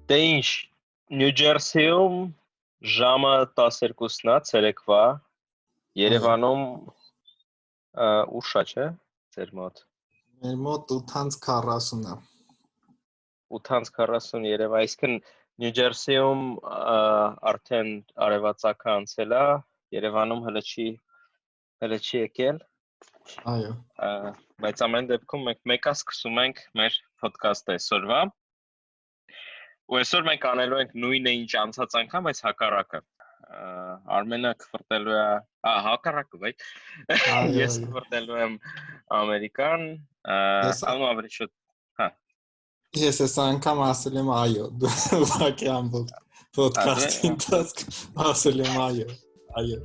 Դե ինչ, Նյու Ջերսիում ժամը 12-ն է ցերեկվա, Երևանում ուշ է, չէ՞, ձեր մոտ։ Մեր մոտ 8:40 է։ 8:40 Երևան, այսինքն Նյու Ջերսիում արդեն արևածագը անցել է, Երևանում հələ չի եկել։ Այո։ Բայց ամեն դեպքում մենք մեկա սկսում ենք մեր ոդքասթը այսօրվա։ Ու այսօր մենք անելու ենք նույնը ինչ անցած անգամ, բայց հակառակը։ Արմենը կվրտելու է, հակառակը, վայ։ Ես կվրտելու եմ Ամերիկան, անու ավելի շուտ, հա։ Ես այս անգամ ասել եմ այո, դու ուղղակի ամբողջ ոդքասթի ընթացքում ասել եմ այո, այո։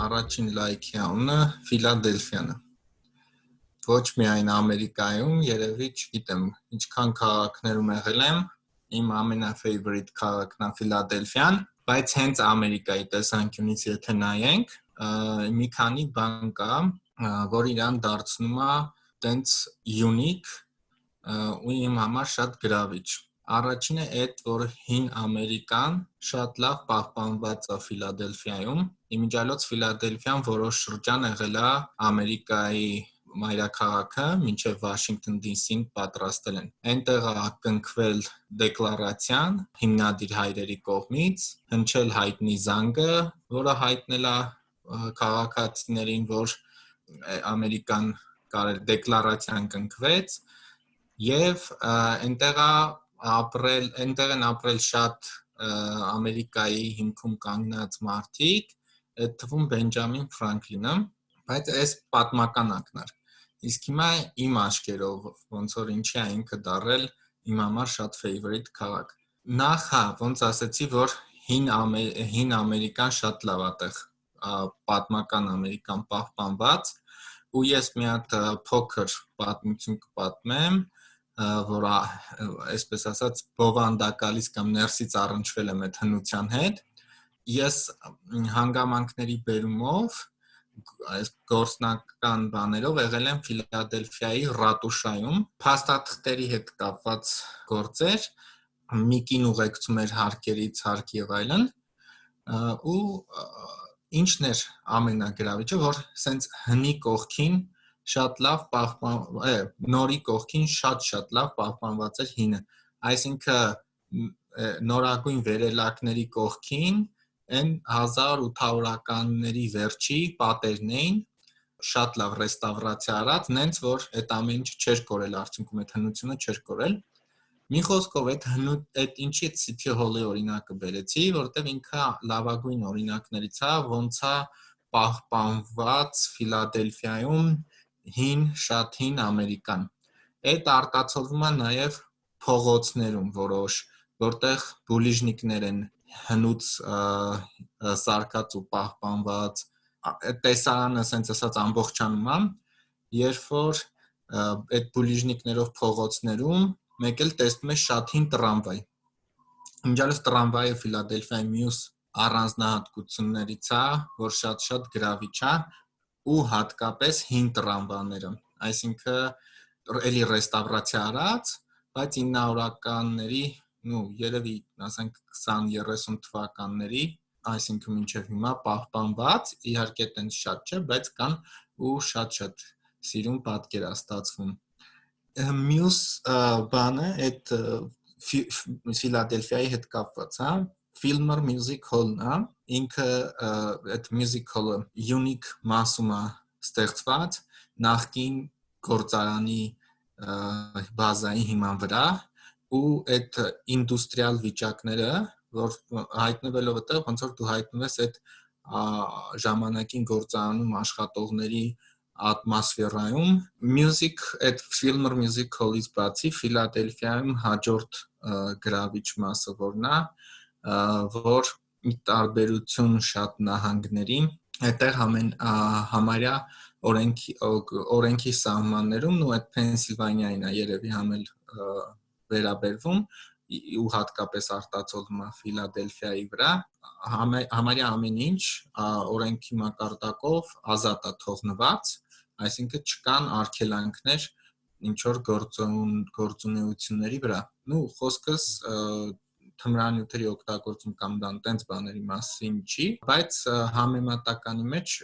Առաջին լայքի անունը Ֆիլադելֆիան է։ Ոչ միայն Ամերիկայում, երևի, չգիտեմ, ինչքան քաղաքներում եղել եմ, իմ ամենա-favorite քաղաքն է Ֆիլադելֆիան, բայց հենց Ամերիկայի տեսանկյունից եթե նայենք, մի քանի բան կա, որ իրան դարձնում է տենց unique ու իմ համար շատ գրավիչ։ Առաջինը այդ, որ հին Ամերիկան շատ լավ պահպանված է Ֆիլադելֆիայում։ Իմիջիալոց Ֆիլադելֆիան որոշ շրջան եղել է Ամերիկայի մայրաքաղաքը, մինչև Վաշինգտոն DC-ին պատրաստել են։ Այնտեղ է կնքվել դեկլարացիան հիմնադիր հայրերի կողմից, հնչել հայտնի զանգը, որը հայտնել է քաղաքացիներին, որ Ամերիկան կարել դեկլարացիան կնքվեց, եւ այնտեղ են ապրել շատ Ամերիկայի հիմքում կանգնած մարդիկ, այդ թվում Բենջամին Ֆրանկլինը, բայց այս պատմական ակնարկ։ Իսկ հիմա իմ աչքերով ոնց որ ինչի է ինքը դարել իմ համար շատ favorite քաղաք։ Նախ ոնց ասեցի, որ հին Ամերիկան շատ լավ է տեղ, պատմական Ամերիկան պահպանված, ու ես մի հատ փոքր պատմություն կպատմեմ, որ այսպես ասած բովանդակալից կամ ներսից առնչվել եմ այդ հնության հետ։ Ես հանգամանքների բերումով այս գործնական բաներով եղել եմ Ֆիլադելֆիայի ռատուշայում, փաստաթղթերի հետ կապված գործեր, մի կին ուղեկցում էր հարկերից հարկ եւ այլն, ու ինչն էր ամենագրավիչը, որ սենց հնի կողքին շատ լավ նորի կողքին շատ լավ պահպանված էր հինը, այսինքն նորագույն վերելակների կողքին այն 1800-ականների վերջի պատերն էին, շատ լավ ռեստավրացիա արած, նենց որ այդ ամեն ինչը չէր կորել, արդյունքում այդ հնությունը չէր կորել։ Մի խոսքով այդ ինչի այդ City Hall-ի օրինակը բերեցի, որտեղ ինքը լավագույն օրինակներից է, ոնց է պահպանված Ֆիլադելֆիայում շատ հին Ամերիկան։ Այդ արտացոլվում է նաև փողոցներում որոշ, որտեղ բուլիժնիկներ են հնուց սարքած ու պահպանված, տեսարանը ասենց ասած ամբողջանում է, երբ որ այդ բուլիժնիկներով փողոցներում մեկ էլ տեսնում է շատ հին տրամվայ։ Իմիջիալոց տրամվայը Ֆիլադելֆիայի մյուս առանձնահատկություններից է, որ շատ գրավիչ է, ու հատկապես հին տրամվաները, այսինքն էլի ռեստավրացիա արած, բայց 900-ականների, երևի ասենք 20-30 թվականների, այսինքն մինչև հիմա պահպանված, իհարկե տենց շատ չէ, բայց կան ու շատ սիրուն պատկեր է ստացվում։ Մյուս բանը այդ Ֆիլադելֆիայի հետ կապված է, Fillmore Music Hall-ն է, ինքը այդ Music Hall-ը unique մասում է ստեղծված նախկին գործարանի բազայի հիման վրա, ու այդ ինդուստրիալ վիճակները, որ հայտնվելով այդտեղ, ոնց որ դու հայտնվես այդ ժամանակին գործարանում աշխատողների ատմոսֆերայում, այդ Fillmore Music Hall-ից բացի Ֆիլադելֆիայում հաջորդ գրավիչ մասը որն է, որ ի տարբերություն շատ նահանգների, այդտեղ համարյա օրենքի սահմաններում, ու այդ Փենսիլվանիային է երևի համել վերաբերվում, ու հատկապես արտացոլվում է Ֆիլադելֆիայի վրա, համարյա ամեն ինչ օրենքի մակարդակով ազատ է թողնված, այսինքն չկան արգելանքներ ինչ որ գործունեությունների վրա։ Նու խոսքս թմրանյութերի օգտագործում կամ տենց բաների մասին չի, բայց համեմատականի մեջ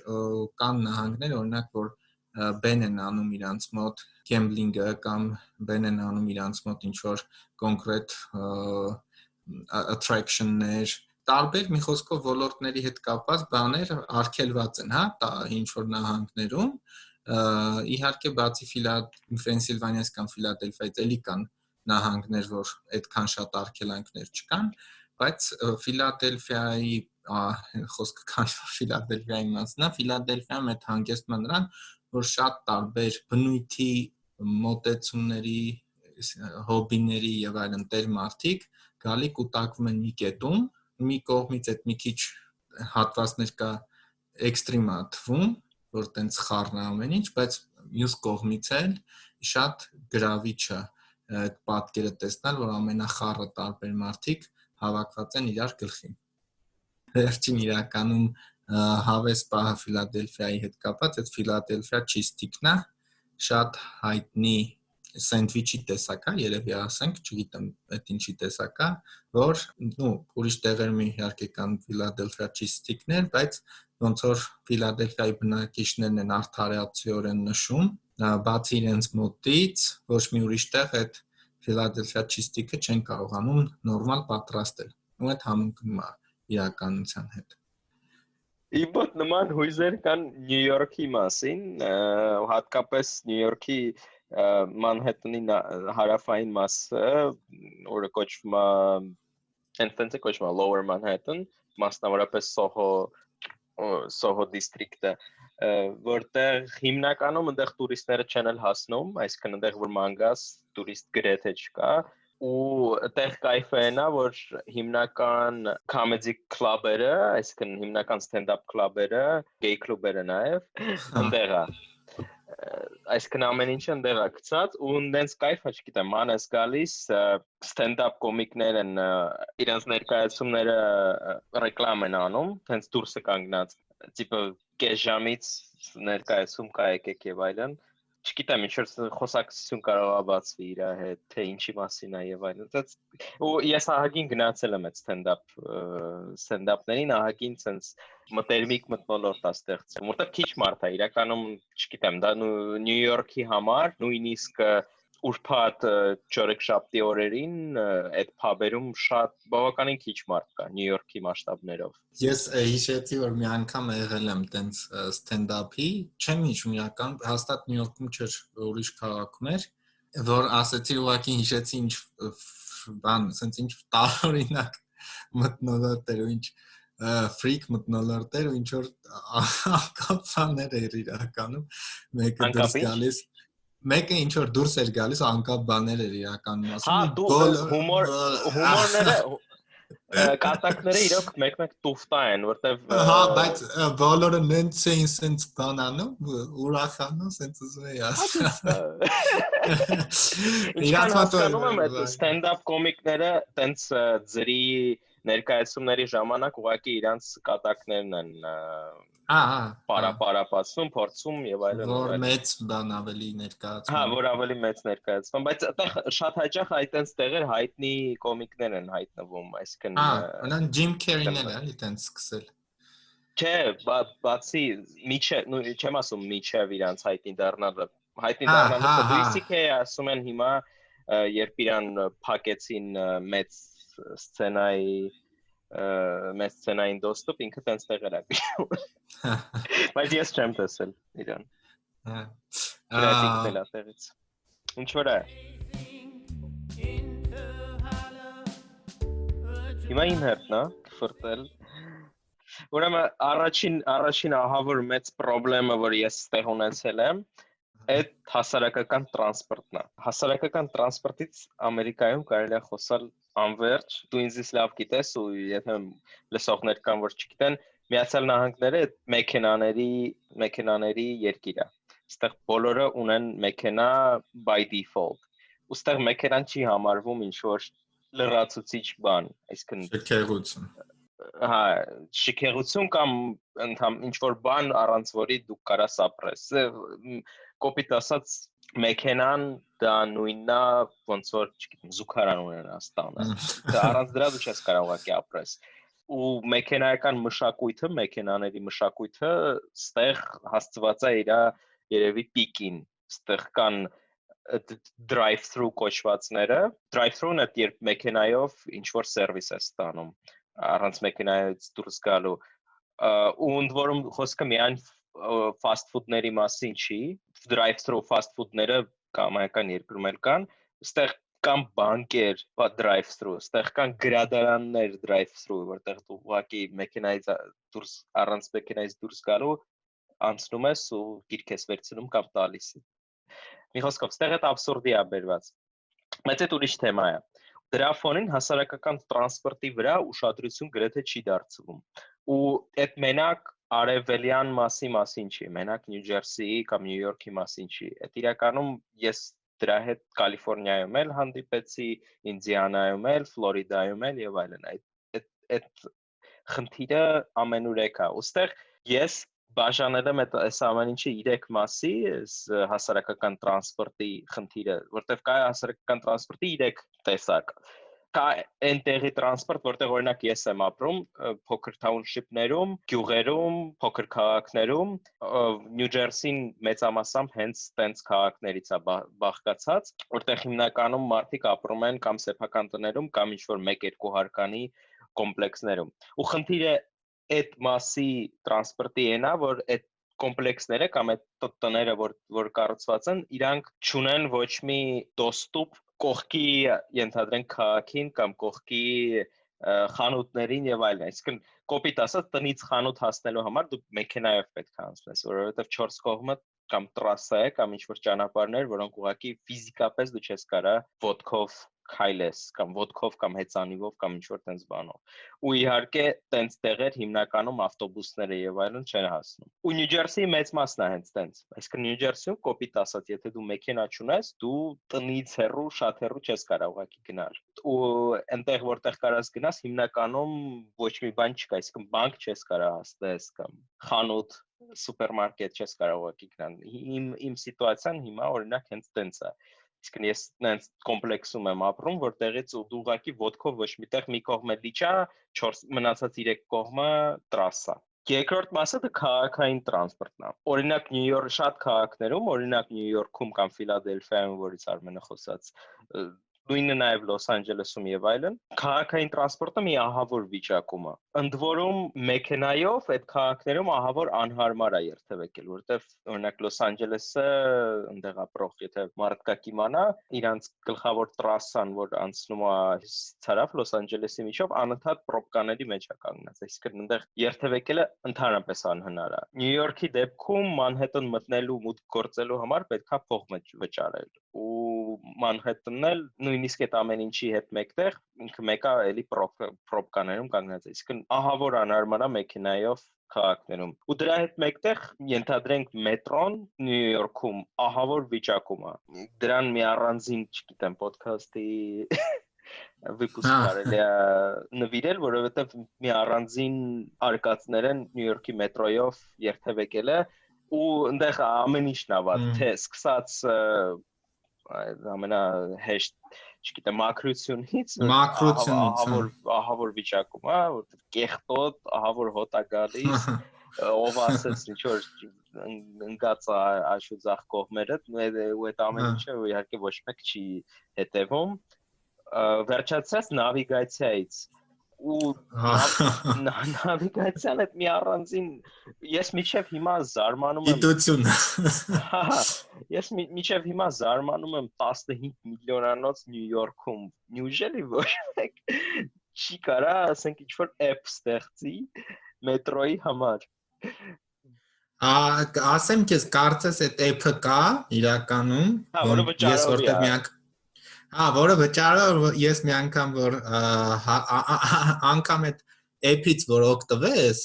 կան նահանգներ, օրինակ որ բեն են անում իրանց մոտ գեմբլինգը կամ բեն են անում իրանց մոտ ինչ որ կոնկրետ attraction-ներ, տարբեր մի խոսքով ոլորտների հետ կապված բաներ արգելված են, հա, ինչ որ նահանգներում, իհարկե բացի Պենսիլվանիայից կամ Ֆիլադելֆիայից էլի կան նահանգներ, որ այդքան շատ արգելանքներ չկան, բայց Ֆիլադելֆիայի խոսքը կան Ֆիլադելֆիայի մասն է, Ֆիլադելֆիայում այդ հանգեստը նրան, որ շատ տարբեր բնույթի մոտեցումների, հոբիների եւ այլն տեր մարդիկ գալի կուտակվում են մի կետում, մի կողմից այդ մի քիչ հատվածներ կա էքստրիմ է թվում, որ տենց խառն է ամեն ինչ, բայց մյուս կողմից էլ շատ գրավիչ է այդ պատկերը տեսնել, որ ամենախառը տարբեր մարդիկ հավաքված են իրար գլխին։ Վերջին իրականում հավես պահը Ֆիլադելֆիայի հետ կապված, այդ Ֆիլադելֆիա չիզստիկն է, շատ հայտնի սենդվիչի տեսակ է, երևի ասենք, չգիտեմ, այդ ինչի տեսակ է, որ ուրիշ տեղերում իհարկե կան Ֆիլադելֆիա չիզստիկներ, բայց ոնց որ Ֆիլադելֆիայի բնակիչներն են արդարացիորեն նշում, բացի իրենց մոտից, ոչ մի ուրիշ տեղ այդ Ֆիլադելֆիա չիզստիկը չեն կարողանում նորմալ պատրաստել։ Ու այդ համընկնում է իրականության հետ։ Իմ մոտ նման հույզեր կան Նյու Յորքի մասին, հատկապես Նյու Յորքի Մանհեթենի հարավային մասը, որը կոչվում է Ընտենցը կոչվում է Lower Manhattan, մասնավորապես Soho district-ը, որտեղ հիմնականում այնտեղ տուրիստները չեն էլ հասնում, այսինքն այնտեղ որ մանգաս տուրիստ գրեթե չկա, ու այդտեղ կայֆը այն է, որ հիմնական comedy club-երը, այսինքն հիմնական stand-up club-երը, gay club-երը նաև այնտեղ է։ Այսինքն ամեն ինչը այնտեղ է գցած ու այնտենց կայֆ է, չգիտեմ, մանես գալիս stand-up կոմիկներ են իրենց ներկայացումները ռեկլամ են անում, հենց դուրսը կանգնած, տիպը կես ժամից ներկայացում կա եկեք եւ այլն։ Չգիտեմ, ինչ որ խոսակցություն կարող է բացվի իր հետ, թե ինչի մասին է եւ այլն։ Ու ես ահագին գնացել եմ այդ stand-up-ներին, ահագին sense մտերմիկ մթնոլորտ է ստեղծել, որտեղ քիչ մարդ է, իրականում, չգիտեմ, դա Նյու Յորքի համար, նույնիսկ ուրբաթ չորեքշաբթի օրերին այդ փաբերում շատ բավականին քիչ մարդ կա Նյու Յորքի մասշտաբներով։ Ես հիշեցի, որ մի անգամ եղել եմ տենց stand-up-ի, չեմ հիշում իրական, հաստատ Նյու Յորքում չէր, ուրիշ քաղաքում էր, որ ասեցի ուղղակի հիշեցի ինչ բան, ասենց ինչ տարօրինակ մթնոլորտ էր ու ինչ ֆրիկ մթնոլորտ էր ու ինչ որ անկապներ էր իրականում, մեկը դուրս գալիս Մեկը ինչ որ դուրս էր գալիս անկապ բաներ էր իրականում ասում։ Հա, դու հումորները կատակները իրոք մեկ-մեկ տուֆտա են, որտեվ Հա, բայց բոլորը նենց էին սենց բան անում, ուրախանում, սենց ուզում էի ասել։ Ինչքան հասկանում եմ, այդ stand-up կոմիկները տենց ձրի ներկայացումների ժամանակ ուղղակի իրանց կատակներն են պարապացնում, փորձում եւ այլն։ Որ մեծ բան ավելի ներկայացվում։ Հա, որ ավելի մեծ ներկայացվում, բայց այդտեղ շատ հաճախ այդտենց տեղեր հայտնի կոմիկներ են հայտնվում, այսինքն Անան Ջիմ Քերին էլ էլի տենց սկսել։ Չէ, բացի չեմ ասում միջև իրանց հայտնի դառնալը, հայտնի դառնալը Louis CK ասում են հիմա, երբ իրան փակեցին մեծ սցենային դոստոպ, ինքը տենց տեղեր է գնում։ Բայց ես չեմ տեսել իրան։ Գրաֆիկն էլ է տեղից։ Ինչ որ է։ Հիմա իմ հերթն է, ֆրտել։ Ուրեմն առաջին ահավոր մեծ խնդրեմը, որ ես ստեղ ունեցել եմ, այդ հասարակական տրանսպորտն է։ Հասարակական տրանսպորտից Ամերիկայում կարելի է խոսալ անverջ, դու ինձ լավ գիտես ու եթե լսողներ կան որ չգիտեն, Միացյալ Նահանգները մեքենաների երկիր է։ Այստեղ բոլորը ունեն մեքենա by default։ Ոստեղ մեքենան չի համարվում ինչ որ լրացուցիչ բան, այսինքն Շքեղություն։ հա, շքեղություն կամ ինչ որ բան առանց որի դու կարաս ապրես։ Կոպիտ ասած մեքենան դա նույնն է, ոնց որ, չգիտեմ, զուգարան ունենաս տանը։ Դա առանց դրա դու չես կարող ուղղակի ապրես։ Ու մեքենայական մշակույթը, մեքենաների մշակույթը ստեղ հասցված է իր երևի պիկին։ Ստեղ կան drive-through կոչվածները, drive-through-ն է երբ մեքենայով ինչ որ սերվիս է ստանում, առանց մեքենայից դուրս գալու, ու ընդ որում խոսքը միայն fast food-ների մասին չի, drive-through fast food-ները կամայական երկրում էլ կան, այստեղ կան բանկեր, drive-through, այստեղ կան գրադարաններ drive-through, որտեղ դու ուղղակի մեքենայից դուրս առանց մեքենայից դուրս գալու անցնում ես ու գիրք ես վերցնում կամ տալիս։ Մի խոսքով, ստեղ այդ աբսուրդի է բերված։ Բայց այդ ուրիշ թեմա է։ Դրա ֆոնին հասարակական տրանսպորտի վրա ուշադրություն գրեթե չի դարձվում։ Ու այդ մենակ արևելյան մասին չի, մենակ Նյու Ջերսիի կամ Նյու Յորքի մասին չի։ Այդ իրականում ես դրա հետ Կալիֆոռնիայում էլ հանդիպեցի, Ինդիանայում էլ, Ֆլորիդայում էլ եւ այլն։ Այդ խնդիրը ամենուրեք է։ Ոստեղ ես բաժանել եմ այս ամեն ինչը 3 մասի, հասարակական տրանսպորտի խնդիրը, որտեղ կա հասարակական տրանսպորտի 3 տեսակ։ Կա այնտեղի տրանսպորտ, որտեղ օրինակ ես եմ ապրում, փոքր թաունշիփներում, գյուղերում, փոքր քաղաքներում, Նյու Ջերսին մեծամասամբ հենց տենց քաղաքներից է բաղկացած, որտեղ հիմնականում մարդիկ ապրում են կամ սեփական տներում, կամ ինչ-որ 1-2 հարկանի կոմպլեքսներում։ Ու խնդիրը այդ մասի տրանսպորտի էնա, որ այդ կոմպլեքսները կամ այդ տները, որ կառուցված են, իրանք չունեն ոչ մի դոստուպ կողքի ենթադրենք քաղաքին կամ կողքի խանութներին եւ այլն։ Այսինքն կոպիտ ասած տնից խանութ հասնելու համար դու մեքենայով պետք է անցնես, որովհետեւ 4 կողմը կամ տրասա է կամ ինչ-որ ճանապարհներ, որոնք ուղղակի ֆիզիկապես դու չես կարա ոտքով քայլես կամ ոտքով կամ հեծանիվով կամ ինչ-որ տենց բանով։ Ու իհարկե տենց տեղեր հիմնականում ավտոբուսները եւ այլն չեն հասնում։ Ու Նյու Ջերսիի մեծ մասն է հենց տենց։ Այսինքն Նյու Ջերսիում կոպիտ ասած, եթե դու մեքենա չունես, դու տնից հեռու, շատ հեռու չես կարող ուղղակի գնալ։ Ու այնտեղ որտեղ կարաս գնաս, հիմնականում ոչ մի բան չկա, այսինքն բանկ չես կարող հասնես կամ խանութ, սուպերմարկետ չես կարող ուղղակի գնալ։ Իմ սիտուացիան հիմա օրինակ հենց տենց է։ Իսկ ես նենց կոմպլեքսում եմ ապրում, որտեղից ու դու ուղղակի ոտքով ոչ միտեղ մի կողմը լիճա, 4 մնացած 3 կողմը տրասա։ Երկրորդ մասը դա քաղաքային տրանսպորտն է։ Օրինակ Նյու Յորք շատ քաղաքներում, օրինակ Նյու Յորքում կամ Ֆիլադելֆիայում, որից Արմենը խոսած, նույնը նաև Լոս Անջելեսում եւ այլն, քաղաքային տրանսպորտը մի ահավոր վիճակում է։ Ընդ որում մեքենայով այդ քաղաքներում ահավոր անհարմար է երթևեկել, որովհետեւ օրինակ Լոս Անջելեսը այնտեղ ապրող, եթե մարդկա կիմանա, իրանց գլխավոր տրասան, որ անցնում է ցարավ Լոս Անջելեսի միջով, անընդհատ պրոբկաների մեջ է կանգնած, այսինքն այնտեղ երթևեկելը ընդհանրապես անհնար է։ Նյու Յորքի դեպքում Մանհեթեն մտնելու մուտք գործելու համար պետքա փող վճարել։ Ու Մանհեթենն էլ նույնիսկ այդ ամեն ինչի հետ մեկտեղ ինքը մեկը էլի պրոբկաներում կանգնած է, այսինքն ահավոր անհարմար է մեքենայով քաղաքներում։ Ու դրա հետ մեկտեղ ենթադրենք մետրոն Նյու Յորքում ահավոր վիճակում է։ Դրան մի առանձին, չգիտեմ, ոդքասթի վիպուսկ կարելի է նվիրել, որովհետև մի առանձին արկածներ են Նյու Յորքի մետրոյով երթևեկելը ու այնտեղ ամեն ինչն է վատ, թե սկսած ամենահեշտ, չգիտեմ, մաքրությունից ահավոր վիճակում է, որտեղ կեղտոտ, ահավոր հոտ է գալիս, ով ասեց ինչ որ ընկած աշուձախ կողմերը, ու այդ ամեն ինչը իհարկե ոչ մեկ չի հետևում, վերջացած նավիգացիայից ու նավիգացիան այդ մի առանձին ես միջև հիմա զարմանում եմ գիտություն ես միջև հիմա զարմանում եմ 15 միլիոնանոց Նյու Յորքում նյուժելի ոչ մեկ չի կարա ասենք ինչ-որ app ստեղծի մետրոյի համար ասեմ քեզ կարծես այդ app-ը կա իրականում ես որտեղ միակ որը վճարով ես մի անգամ որ անգամ այդ app-ից որ օգտվես,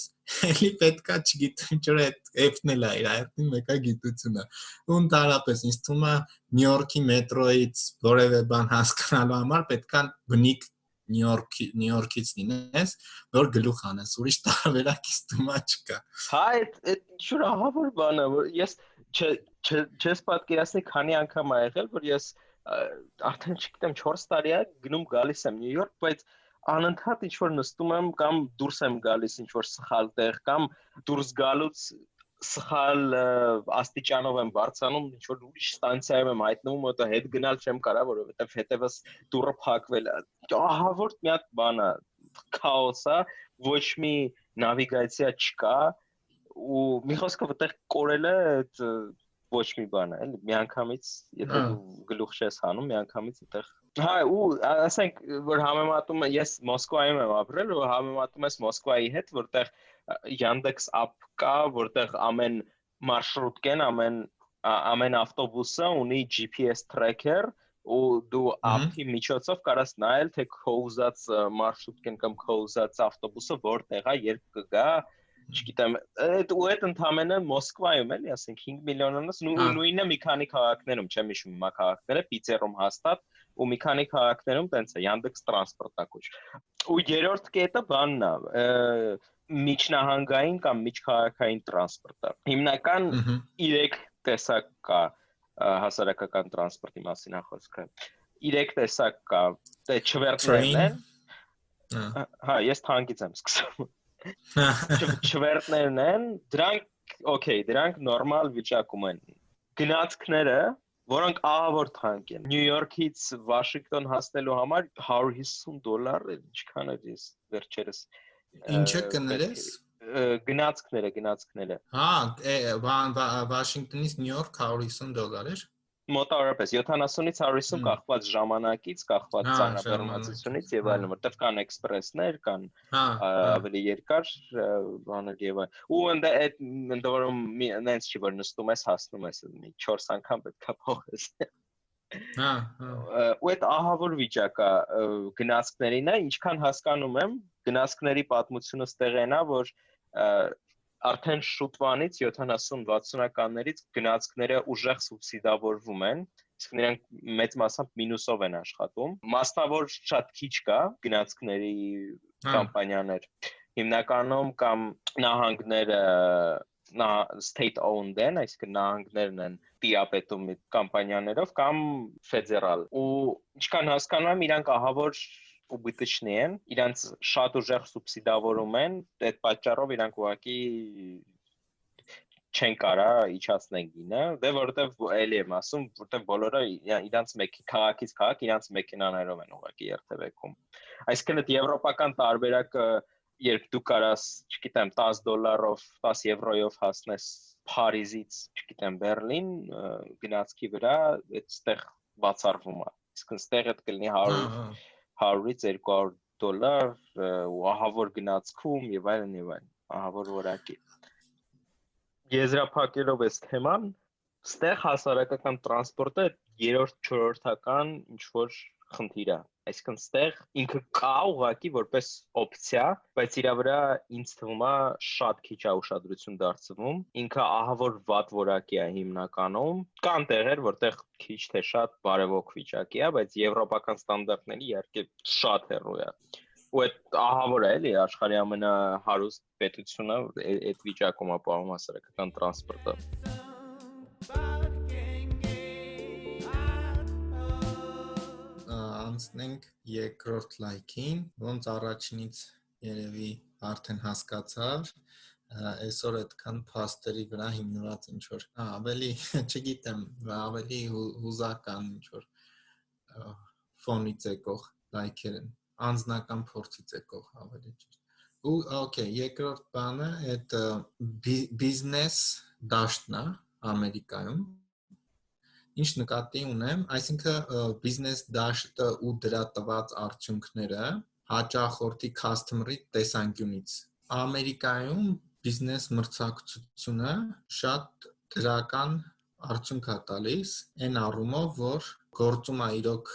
էլի պետքա չգիտեմ ինչ որ այդ app-ն էլ է իր այդին մեկա գիտությունը։ Ու ընդհանրապես ինձ թվում է Նյու Յորքի մետրոյից որևէ բան հասկանալու համար պետքա բնիկ Նյու Յորքից լինես, որ գլուխ անես, ուրիշ տարբերակից դումա չկա։ Հա, այդ ինչ-որ ահավոր բան է, որ ես չես պատկերացնի քանի անգամ ա եղել, որ ես արդեն չգիտեմ 4 տարի է գնում գալիս եմ Նյու Յորք, բայց անընդհատ ինչ-որ նստում եմ կամ դուրս եմ գալիս ինչ-որ սխալ տեղ կամ դուրս գալուց սխալ աստիճանով եմ բարձանում, ինչ-որ ուրիշ ստանցիայում եմ հայտնվում, որտեղ հետ գնալ չեմ կարա, որովհետև հետևս դուռը փակվել է։ Ահավոր մի հատ բան է, քաոս է, ոչ մի նավիգացիա չկա ու մի խոսքով այդտեղ կորելը այդ ոչ մի բան է, էլի միանգամից եթե դու գլուխ չես հանում, միանգամից այդտեղ հա ու ասենք որ համեմատում ես Մոսկվայում եմ ապրել ու համեմատում ես Մոսկվայի հետ, որտեղ Yandex app կա, որտեղ ամեն մարշրուտկեն, ամեն ավտոբուսը ունի GPS tracker ու դու app-ի միջոցով կարաս նայել թե քո ուզած մարշրուտկեն կամ քո ուզած ավտոբուսը որտեղ է, երբ կգա, չգիտեմ, այդ ընդամենը Մոսկվայում էլի, ասենք 5 միլիոնանոց նույնը մի քանի քաղաքներում, չեմ հիշում հիմա քաղաքները, Պիցերում հաստատ ու մի քանի քաղաքներում տենց է Yandex Transport-ա կոչ։ Ու երրորդ կետը բանն է, միջնահանգային կամ միջքաղաքային տրանսպորտը։ Հիմնական 3 տեսակ կա հասարակական տրանսպորտի մասին խոսքը։ 3 տեսակ կա, դե չվերթներն են։ Հա, ես թանկից եմ սկսում։ Չվերթներն են, դրանք նորմալ վիճակում են։ Գնացքները, որոնք ահավոր թանկ են։ Նյու Յորքից Վաշինգտոն հասնելու համար $150, ինչքան է ես վերջերս Ինչը կներես գնացքները հա Վաշինգտոնից Նյու Յորք $150 էր մոտավորապես 70-ից 150 կախված ժամանակից, կախված ծանրաբեռնվածությունից եւ այլն, որտեղ կան էքսպրեսներ, կան ավելի երկար բաներ եւ այլն։ Ու ընդ որում նենց չի որ նստում ես, հասնում ես, 4 անգամ պետք է փոխես։ Ու այդ ահավոր վիճակա գնացքներին է, ինչքան հասկանում եմ, գնացքների պատմությունը ստեղեն է, որ արդեն շուտվանից 70-60-ականներից գնացքները ուժեղ սուբսիդավորվում են, իսկ նրանք մեծ մասամբ մինուսով են աշխատում։ Մասնավոր շատ քիչ կա գնացքների կամպանիաներ։ Հիմնականում կամ նահանգները state owned են, այսինքն նահանգներն են տիապետում այդ կամպանիաներով կամ ֆեդերալ։ Ու ինչքան հասկանում եմ, իրանք ահավոր ուբыточные են, իրանք շատ ուժեղ սուբսիդավորում են, այդ պատճառով իրանք ուղղակի չեն կարա իջացնեն գինը, դե որովհետև էլի եմ ասում, որովհետև բոլորը իրանք քաղաքից քաղաք իրանք մեքենաներով են ուղղակի երթևեկում։ Այսինքն այդ եվրոպական տարբերակը, երբ դու կարաս, չգիտեմ, $10-ով, 10 եվրոյով հասնես Փարիզից, չգիտեմ, Բերլին գնացքի վրա, այդտեղ բացառվում է։ Իսկ այստեղ այդ կլինի 100-ից $200 ու ահավոր գնացքում եւ այլն, ահավոր որակի։ Եզրափակելով այս թեման, ստեղ հասարակական տրանսպորտը երրորդ-չորրորդական ինչ-որ խնդիր է։ Այսինքն ստեղ ինքը կա ուղղակի որպես օպցիա, բայց իրա վրա ինձ թվում է շատ քիչ է ուշադրություն դարձվում։ Ինքը ահավոր վատ որակի է հիմնականում։ Կան տեղեր, որտեղ քիչ թե շատ բարևոք վիճակի է, բայց եվրոպական ստանդարտների իհարկե շատ հեռու է։ Ու այդ ահավոր է էլի աշխարհի ամենահարուստ պետությունը այդ վիճակում է ապահովում հասարակական տրանսպորտը։ Անցնենք երկրորդ լայքին, ոնց առաջինից երևի արդեն հասկացար, այսօր այդքան փաստերի վրա հիմնված ինչ որ ավելի, չգիտեմ, ավելի հուզական ինչ որ ֆոնից եկող լայքեր են, անձնական փորձից եկող ավելի ճիշտ։ Ու օքեյ, երկրորդ բանը այդ բիզնես դաշտն է Ամերիկայում։ Ինչ նկատի ունեմ, այսինքն բիզնես դաշտը ու դրա տված արդյունքները հաճախորդի customer-ի տեսանկյունից։ Ամերիկայում բիզնես մրցակցությունը շատ դրական արդյունք է տալիս, այն առումով, որ գործում է իրոք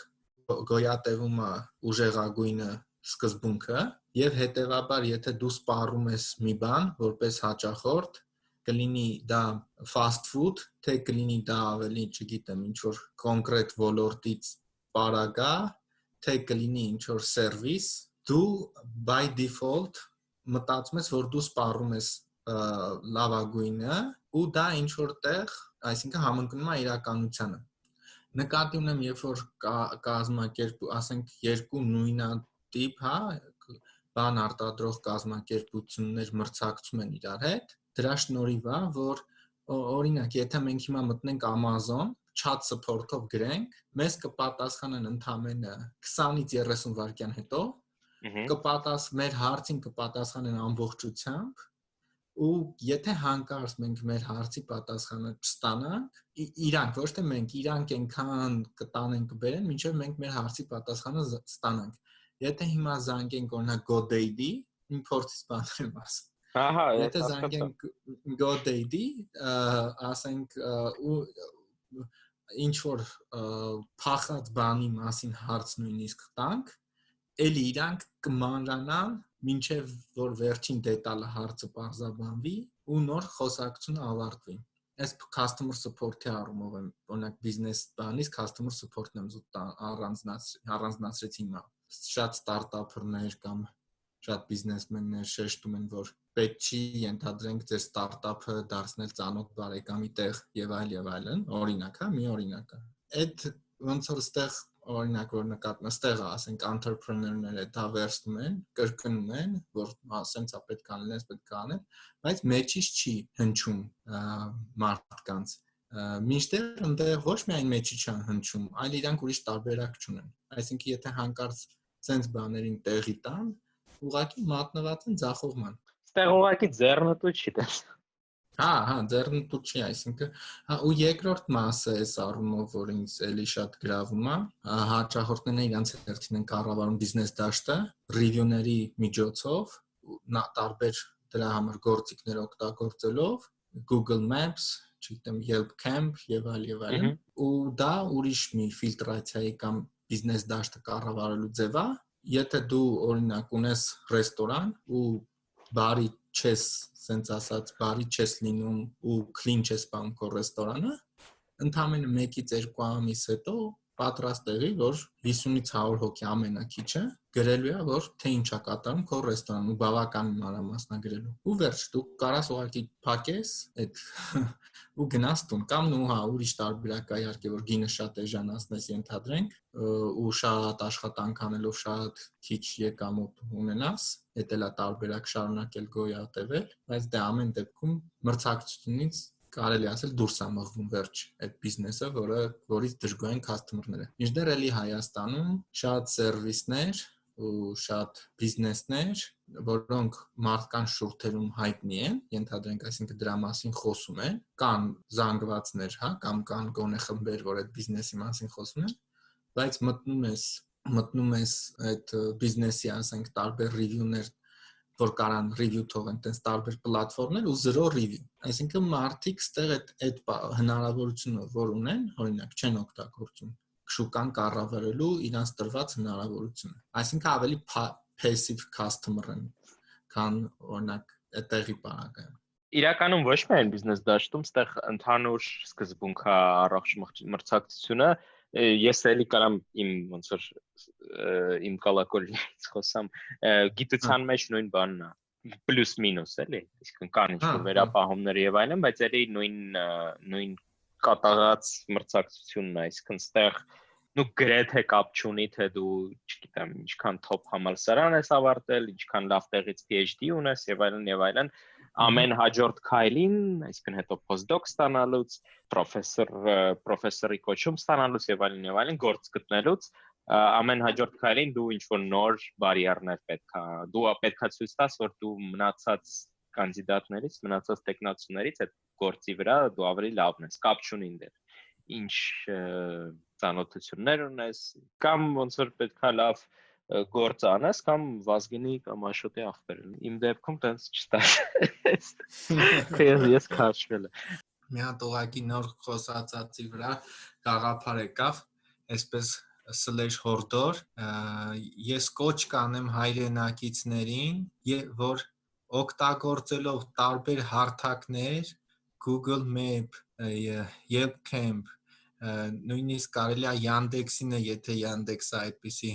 գոյատևում է ուժեղագույնը սկզբունքը եւ հետեւաբար եթե դու սպառում ես մի բան որպես հաճախորդ կլինի դա fast food թե կլինի դա ավելի չգիտեմ ինչ որ կոնկրետ ոլորտից պարագա թե կլինի ինչ որ service, դու by default մտածում ես, որ դու սպառում ես լավագույնը ու դա ինչ որտեղ, այսինքն համընկնում է իրականությանը։ Նկատի ունեմ, երբ որ կազմակերպ, ասենք երկու նույնատիպ, հա, բան արտադրող կազմակերպություններ մրցակցում են իրար հետ, դրա շնորհիվ է, որ օրինակ, եթե մենք հիմա մտնենք Amazon, chat support-ով գրենք, մեզ կպատասխանեն ընդամենը 20-ից 30 վայրկյան հետո, մեր հարցին կպատասխանեն ամբողջությամբ, ու եթե հանկարծ մենք մեր հարցի պատասխանը չստանանք, իրանք, ոչ թե մենք, իրանք այնքան կտանեն կբերեն, մինչև մենք մեր հարցի պատասխանը ստանանք։ Եթե հիմա զանգենք օրինակ GoDaddy, իմ փորձից բաներ եմ ասում։ Ահա, եթե զանգենք GoDaddy, ասենք ու ինչ որ փախած բանի մասին հարց նույնիսկ տանք, էլի իրանք կմանրանան մինչև որ վերջին դետալը հարցը բարձաբանվի ու նոր խոսակցությունը ավարտվի։ Այս customer support-ի առումով եմ, օրինակ business բանից customer support-ն եմ զուտ առանձնացրեցի հիմա։ Շատ ստարտափերներ կամ շատ բիզնեսմեններ շեշտում են, որ պետք չի ենթադրենք ձեր ստարտափը դարձնել ծանոթ բարեկամի տեղ եւ այլն, օրինակ, հա, մի օրինակ է։ Այդ ոնց որ ստեղ օրինակ որ նկատում ստեղ ասենք entrepreneur-ները դա վերցնում են, կրկնում են, որ ասենց է պետք է անեն, պետք է անեն, բայց մեջից չի հնչում մարդկանց։ Մինչդեռ այնտեղ ոչ միայն մեջից չան հնչում, այլ իրանք ուրիշ տարբերակ չունեն։ Այսինքն եթե հանկարծ sense բաներին տեղի տան, ուղղակի մատնված են ձախողման։ Ստեղ ուղղակի ձեռնտու չի դες։ Հա, ձեռնտու չի, այսինքն, ու երկրորդ մասը էս առումով, որ ինձ էլի շատ գրավում է, հաճախորդներն իրանց հերթին են կառավարում բիզնես դաշտը, ռիվյուների միջոցով, տարբեր դրա համար գործիքներ օգտագործելով, Google Maps, չգիտեմ, Yelp Camp եւ այլն, ու դա ուրիշ մի ֆիլտրացիայի կամ բիզնես դաշտը կառավարելու ձև է, եթե դու օրինակ ունես ռեստորան ու բարի չես, սենց ասած, բարի չես լինում ու clean չես պահում քո ռեստորանը, ընդամենը 1-ից 2 ամիս հետո պատրաստ եղի, որ 50-ից 100 հոգի ամենաքիչը գրելու է, որ թե ինչ է կատարում քո ռեստորանում ու բավականին մանրամասնագրելու։ Ու վերջ, դու կարաս ուղղակի փակես այդ ու գնաս տուն կամ նու հա ուրիշ տարբերակ կա իհարկե որ գինը շատ էժանացնես ենթադրենք ու շատ աշխատանք անելով շատ քիչ եկամուտ ունենաս, դա էլ է տարբերակ շարունակել գոյատևել, բայց դա ամեն դեպքում մրցակցությունից կարելի ասել դուրս է մղվում վերջ այդ բիզնեսը, որից դժգոհ են customer-ները։ Մինչդեռ էլի Հայաստանում շատ սերվիսներ ու շատ բիզնեսներ, որոնք մարդկանց շուրթերում հայտնի են, ենթադրենք, այսինքն դրա մասին խոսում են, կան զանգվածներ, հա, կամ կան գոնե խմբեր, որ այդ բիզնեսի մասին խոսում են, բայց մտնում ես այդ բիզնեսի, ասենք, տարբեր ռիվյուներ, որ կարան ռիվյու թողեն տես տարբեր պլատֆորմներ ու 0 ռիվյու։ Այսինքն մարդիկ ստեղ այդ հնարավորությունը, որ ունեն, օրինակ, չեն օգտագործում շուկան կառավարելու իրանց տրված հնարավորությունը։ Այսինքն ավելի passive customer են, քան օրինակ այդտեղի բանակայում։ Իրականում ոչ միայն բիզնես դաշտում, ստեղ ընդհանուր սկզբունք է առողջ մրցակցությունը, ես էլի կարամ իմ ոնց որ իմ կալակորից խոսամ, գիտության մեջ նույն բանն է, պլյուս մինուս էլի, իսկ կան ինչ-որ վերապահումներ եւ այլն, բայց էլի նույն կատարած մրցակցությունն է, այսինքն ստեղ նու գրեթե կապ չունի թե դու, չգիտեմ, ինչքան top համալսարան ես ավարտել, ինչքան լավ տեղից PhD ունես եւ այլն, ամեն հաջորդ քայլին, այսինքն հետո postdoc ստանալուց, պրոֆեսորի կոչում ստանալուց եւ այլն, գործ գտնելուց, ամեն հաջորդ քայլին դու ինչ-որ նոր բարիերներ պետքա ցույց տաս, որ դու մնացած կանդիդատներից, մնացած տեխնացուներից այդ գործի վրա դու ավելի լավն ես, կապ չունի դեռ ինչ ծանոթություններ ունես, կամ ոնց որ պետքա լավ գործ անես, կամ Վազգենի կամ Աշոտի ախպեր։ Իմ դեպքում տենց չստաց։ Ես քաշվել եմ։ Մի հատ ուղղակի նոր խոսածածի վրա գաղափար եկավ, այսպես /հորդոր, ես կոչ կանեմ հայրենակիցներին, որ օգտագործելով տարբեր հարթակներ, Google Map, Yelp Camp, նույնիսկ կարելի է Yandex-ինը, եթե Yandex-ը այդպիսի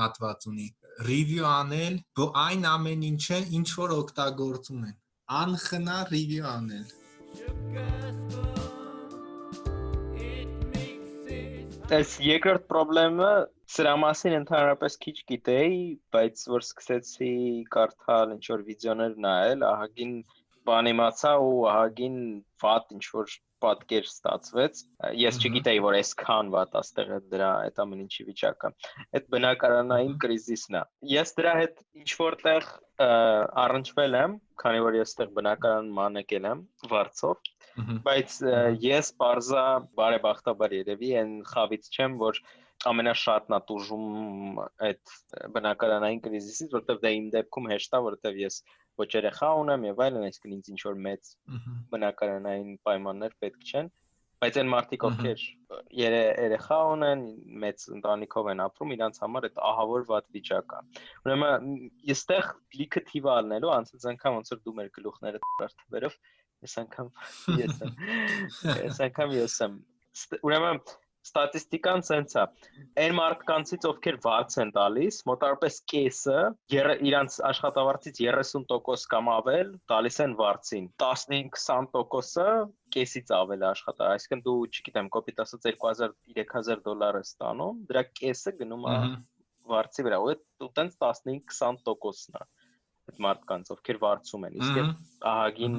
հատված ունի review անել այն ամեն ինչը ինչ որ օգտագործում են անխնա review անել Այս երկրորդ խնդրեմը սրա մասին ընդհանրապես քիչ գիտեի, բայց որ սկսեցի կարդալ ինչ որ վիդեոներ նայել, ահագին բան իմացա ու ահագին վատ ինչ որ պատկեր ստացվեց։ Ես չգիտեի, որ այսքան վատ աստեղ է դրա այդ ամեն ինչի վիճակը։ Այդ բնակարանային կրիզիսն է։ Ես դրա հետ ինչ որտեղ առնչվել եմ, քանի որ ես այդտեղ բնակարան մանեկել եմ վարձով, բայց ես բարձա բարեբախտաբար երևի այն խավից չեմ, որ ամենաշատն է տուժում այդ բնակարանային կրիզիսից, որտեղ դա իմ դեպքում հեշտ է, որտեղ ես ոչ երեխա ունեմ եւ այլն, այսինքն ինձ ինչ որ մեծ բնակարանային պայմաններ պետք չեն, բայց այն մարդիկ ովքեր երեխա ունեն, մեծ ընտանիքով են ապրում, իրանց համար այդ ահավոր վատ վիճակ է։ Ուրեմն այստեղ լիքը թիվ առնելու, անցած անգամ ոնց որ դու մեր գլուխները թվերով, այս անգամ ես եմ։ Ուրեմն ստատիստիկան ցենց է։ Այն մարդկանցից, ովքեր վարձ են տալիս, մոտավորապես կեսը իրանց աշխատավարձից 30% կամ ավել տալիս են վարձին։ 15-20%-ը կեսից ավել է աշխատա, այսինքն դու, չգիտեմ, կոպիտ ասած $2000-3000 ես ստանում, դրա կեսը գնում է վարձի վրա, ու այդ 15-20%-ն է այդ մարդկանց, ովքեր վարձում են, իսկ ահագին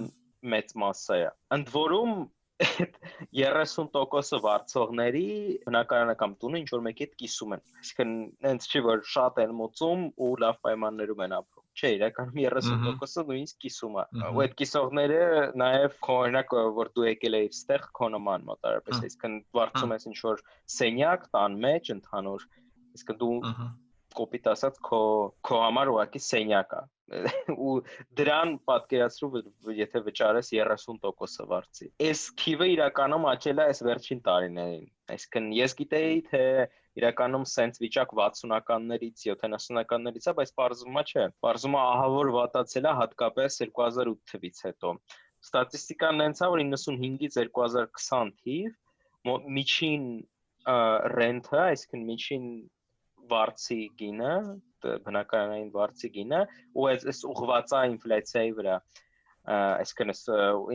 մեծ մասսա է։ Ընդ որում 30%-ը վարձողների բնակարանը կամ տունը ինչ որ մեկի հետ կիսում են։ Այսինքն հենց չի որ շատ են մուծում ու լավ պայմաններում են ապրում։ Չէ, իրականում 30%-ը նույնիսկ կիսում է։ Ու այդ կիսողները նաև օրինակ որ դու եկել ես այստեղ քո նման մոտարապես, այսինքն վարձում ես ինչ որ սենյակ, տան մեջ ընդհանուր, այսինքն դու կոպիտ ասած քո համար ուղղակի սենյակ է ու դրան պատկերացրու եթե վճարես 30%-ը վարձի։ Այս քիվը իրականում աճել է այս վերջին տարիներին։ Այսինքն ես գիտեի թե իրականում սենց վիճակ 60-ականներից 70-ականներից է, բայց բարձումա չէ։ Բարձումա ահավոր վատացել է հատկապես 2008 թվից հետո։ Ստատիստիկան նենց է որ 95-ից 2020 թիվ միջին ռենթը, այսինքն միջին վարձի գինը, բնակարանային վարձի գինը ու այս ուղղված է ինֆլյացիայի վրա, այսինքն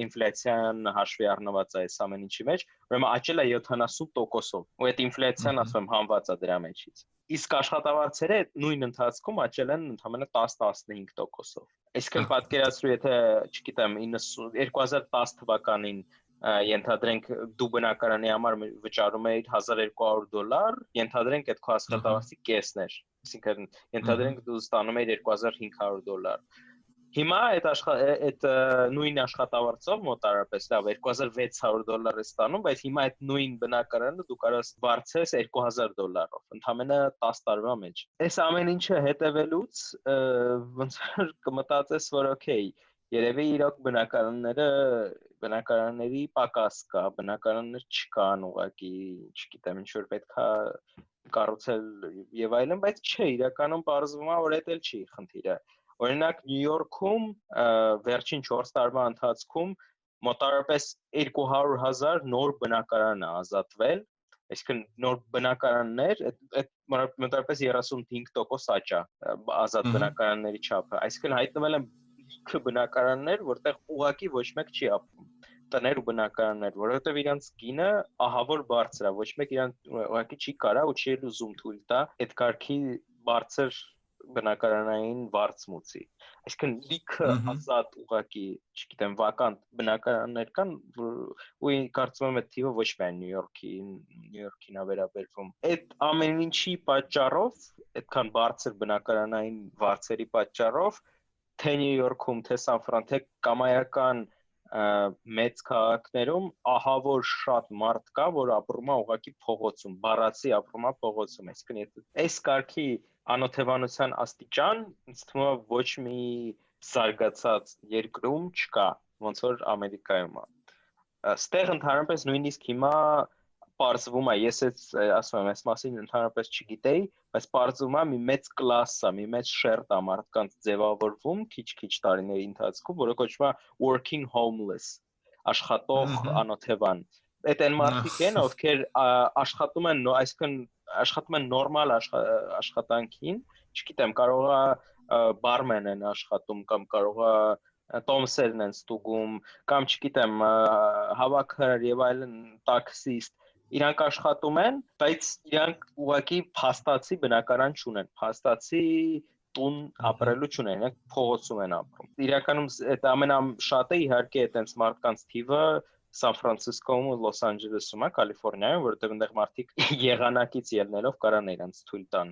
ինֆլյացիան հաշվի առնված է այս ամեն ինչի մեջ, ուրեմն աճել է 70%-ով, ու այդ ինֆլյացիան ասում եմ հանված է դրա մեջից։ Իսկ աշխատավարձերը նույն ընթացքում աճել են ընդամենը 10-15%-ով։ Այսինքն պատկերացրու, եթե, չգիտեմ, 2010 թվականին ենթադրենք դու բնակարանի համար վճարում էիր $1200, ենթադրենք այդ քո աշխատավարձի կեսն էր, այսինքն ենթադրենք դու ստանում էիր $2500։ Հիմա այդ նույն աշխատավարձով մոտարապես լավ $2600 է ստանում, բայց հիմա այդ նույն բնակարանը դու կարող ես վարձես $2000-ով, ընդամենը 10 տարվա մեջ։ Այս ամեն ինչը հետևելուց ոնց որ կմտածես, որ օքեյ, երևի իրոք բնակարանների պակաս կա, բնակարաններ չկան ուղղակի, չգիտեմ, ինչ որ պետքա կառուցել եւ այլն, բայց չէ, իրականում բարձվում է, որ դա չի խնդիրը։ Օրինակ Նյու Յորքում վերջին 4 տարվա ընթացքում մոտավորապես 200,000 նոր բնակարան է ազատվել, այսինքն նոր բնակարաններ, այդ մոտավորապես 35% աճ է ազատ բնակարանների չափը, այսինքն հայտնվել են լիքը բնակարաններ, որտեղ ուղղակի ոչ մեկ չի ապրում, տներ ու բնակարաններ, որովհետև իրանց գինը ահավոր բարձր է, ոչ մեկ իրան ուղղակի չի կարա ու չի ուզում թույլ տա այդ կարգի բարձր բնակարանային վարձմուծի։ Այսինքն լիքը ազատ ուղղակի, չգիտեմ, վականտ բնակարաններ կան, ու կարծում եմ այդ թիվը ոչ միայն Նյու Յորքին է վերաբերվում։ Այդ ամեն ինչի պատճառով, այդքան բարձր բնակարանային վարձերի պատճառով, թե Նյու Յորքում, թե Սան Ֆրանցիսկոյում, թե կամայական մեծ քաղաքներում ահավոր շատ մարդ կա, որ ապրում է ուղղակի փողոցում, բառացի ապրում է փողոցում, այսինքն այս կարգի անօթևանության աստիճան ինձ թվում է ոչ մի զարգացած երկրում չկա, ոնց որ Ամերիկայում է։ Ստեղ ընդհանրապես նույնիսկ հիմա պարզվում է, ես ասում եմ, այս մասին ընդհանրապես չգիտեի, բայց պարզվում է մի մեծ կլաս է, մի մեծ շերտ է մարդկանց ձևավորվում քիչ-քիչ տարիների ընթացքում, որը կոչվում է working homeless, աշխատող անօթևան։ Այդ այն մարդիկ են, ովքեր աշխատում են, այսինքն աշխատում են նորմալ աշխատանքին, չգիտեմ, կարող է բարմեն են աշխատում կամ կարող է տոմսերն են ստուգում կամ չգիտեմ, հավաքար եւ այլն տաքսիստ իրանք աշխատում են, բայց իրանք ուղղակի փաստացի բնակարան չունեն, փաստացի տուն ապրելու չունեն, իրանք փողոցում են ապրում։ Իրականում այդ ամենաշատը իհարկե այտենց մարդկանց թիվը Սան Ֆրանցիսկոում ու Լոս Անջելեսում է, Կալիֆոռնիայում, որտեղ այնտեղ մարդիկ եղանակից ելնելով կարան իրանց թույլ տան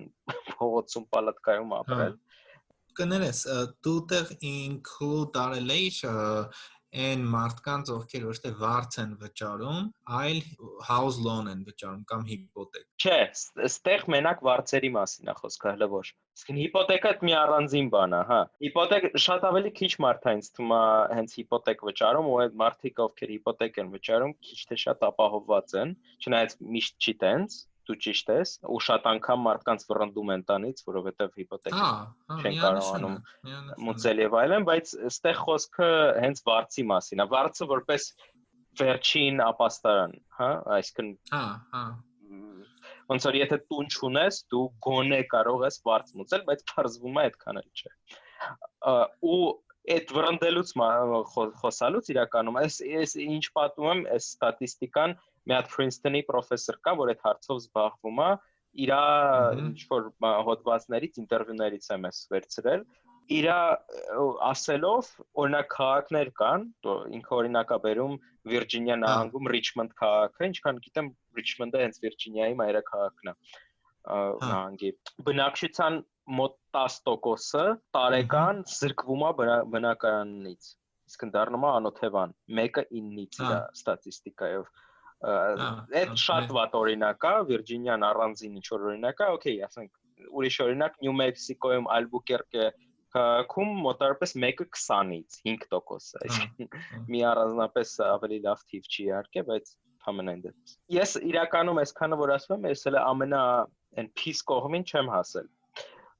փողոցում պալատկայում ապրել։ Կներես, դու տեղ include արել էիր այն մարդկանց, ովքեր ոչ թե վարձ են վճարում, այլ house loan են վճարում կամ հիպոթեք։ Չէ, այստեղ մենակ վարձերի մասին է խոսքը, հələ ոչ։ Իսկ հիպոթեկը մի առանձին բան է, հա։ Հիպոթեկ շատ ավելի քիչ մարդ է ինձ թվում է հենց հիպոթեք վճարում, ու այդ մարդիկ, ովքեր հիպոթեք են վճարում, քիչ թե շատ ապահովված են, չնայած միշտ չի տենց, դու ճիշտ ես, ու շատ անգամ մարդկանց վռնդում են տանից, որովհետև հիպոթեկ չեն կարողանում մուծել եւ այլն, բայց այստեղ խոսքը հենց վարձի մասին է։ Վարձը որպես վերջին ապաստարան, հա, այսինքն ոնց որ եթե տուն չունես, դու գոնե կարող ես վարձ մուծել, բայց բարձվում է այդքան էլ չէ։ Ու այդ վռնդելուց խոսալուց իրականում այս ինչ պատմում եմ, այս ստատիստիկան մի հատ Princeton-ի պրոֆեսոր կա, որ այդ հարցով զբաղվում է, իր ինչ որ հոդվածներից, ինտերվյուներից եմ վերցրել, իր ասելով, օրինակ քաղաքներ կան, ինքը օրինակ է բերում Վիրջինիա նահանգում Ռիչմոնդ քաղաքը, ինչքան գիտեմ Ռիչմոնդը հենց Վիրջինիայի մայրաքաղաքն է նահանգի։ Բնակչության մոտ 10%-ը տարեկան զրկվում է բնակարանից, իսկ դառնում է անօթևան, 1/9-ից իր ստատիստիկայով։ Այդ շատ վատ օրինակ է, Վիրջինիան առանձին ինչ որ օրինակ է, օքեյ, ասենք ուրիշ օրինակ Նյու Մեքսիկոյում Ալբուկերկե քաղաքում մոտավորապես 1/20-ից 5%, այսինքն մի առանձնապես ավելի լավ թիվ չի իհարկե, բայց համենայն դեպս։ Ես իրականում այսքանը որ ասում եմ, ես էլ ամենա այն peace կողմին չեմ հասել,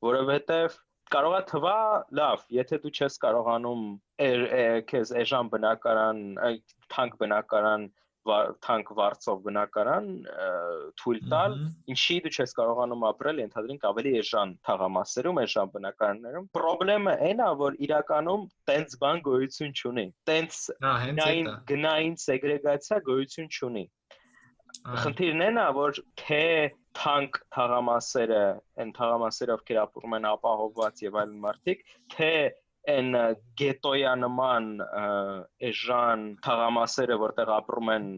որովհետև կարող է թվա լավ, եթե դու չես կարողանում քեզ էժան բնակարան, թանկ բնակարան, թանկ վարձով բնակարան թույլ տալ, ինչի դու չես կարողանում ապրել, ենթադրենք ավելի էժան թաղամասերում, էժան բնակարաններում։ Պրոբլեմը այն է, որ իրականում տենց բան գոյություն չունի։ Տենց գնային սեգրեգացիա գոյություն չունի։ Խնդիրն այն է, որ թե թանկ թաղամասերը, այն թաղամասերը, ովքեր ապրում են ապահովված եւ այլն մարդիկ, թե այն գետոյանման էժան թաղամասերը, որտեղ ապրում են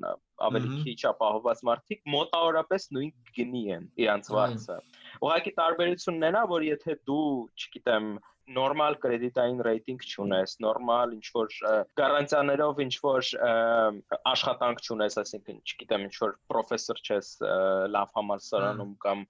ավելի քիչ ապահովված մարդիկ, մոտավորապես նույն գնի են իրանց վարձը։ Ուղղակի տարբերությունն այն է, որ եթե դու, չգիտեմ, նորմալ կրեդիտային ռեյտինգ չունես, նորմալ ինչ որ գարանտիաներով ինչ որ աշխատանք չունես, այսինքն, չգիտեմ, ինչ որ պրոֆեսոր չես լավ համալսարանում կամ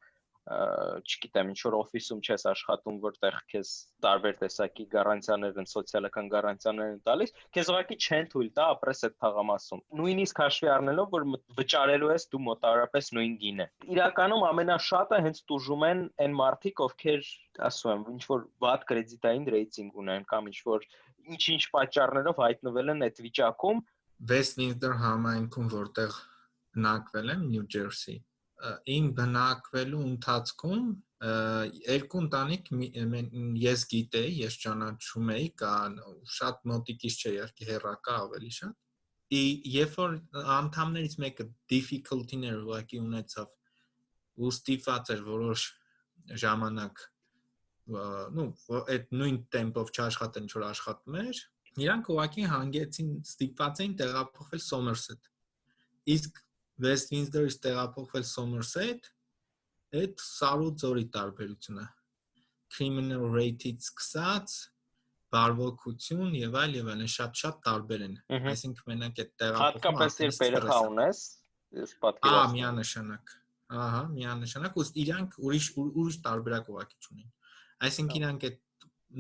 չգիտեմ, ինչ որ օֆիսում չես աշխատում, որտեղ քեզ տարբեր տեսակի գարանտիաներ են, սոցիալական գարանտիաներ են տալիս, քեզ ուղղակի չեն թույլ տա ապրես այդ թաղամասում։ Նույնիսկ հաշվի առնելով, որ վճարելու ես դու մոտավորապես նույն գինը։ Իրականում ամենաշատը հենց տուժում են այն մարդիկ, ովքեր, ասում եմ, ինչ որ վատ կրեդիտային ռեյտինգ ունեն կամ ինչ որ ինչ-ինչ պատճառներով հայտնվել են այդ վիճակում։ Westminster համայնքում, որտեղ բնակվել եմ, Նյու Ջերսի, իմ բնակվելու ընթացքում երկու ընտանիք ես գիտեի, ես ճանաչում էի, կան շատ մոտիկից չէ, իհարկե հեռակա ավելի շատ։ Երբ որ անդամներից մեկը difficulty-ներ ուղղակի ունեցավ ու ստիպված էր որոշ ժամանակ այդ նույն տեմպով չաշխատեն, ինչ որ աշխատում էր, իրանք ուղղակի հանգեցին, ստիպված էին տեղափոխվել Somerset։ Իսկ Westminster-ից տեղափոխվել Somerset, այդ սարու ձորի տարբերությունը։ Criminal rate-ից սկսած, բարվոքություն եւ այլն շատ տարբեր են։ Այսինքն մենակ այդ տեղափոխումը հատկապես երբ երեխա ունես, ես պատկերացնում եմ։ Միանշանակ։ Ահա, միանշանակ, ու իրանք ուրիշ տարբերակ ուղղակի չունեն։ Այսինքն իրանք այդ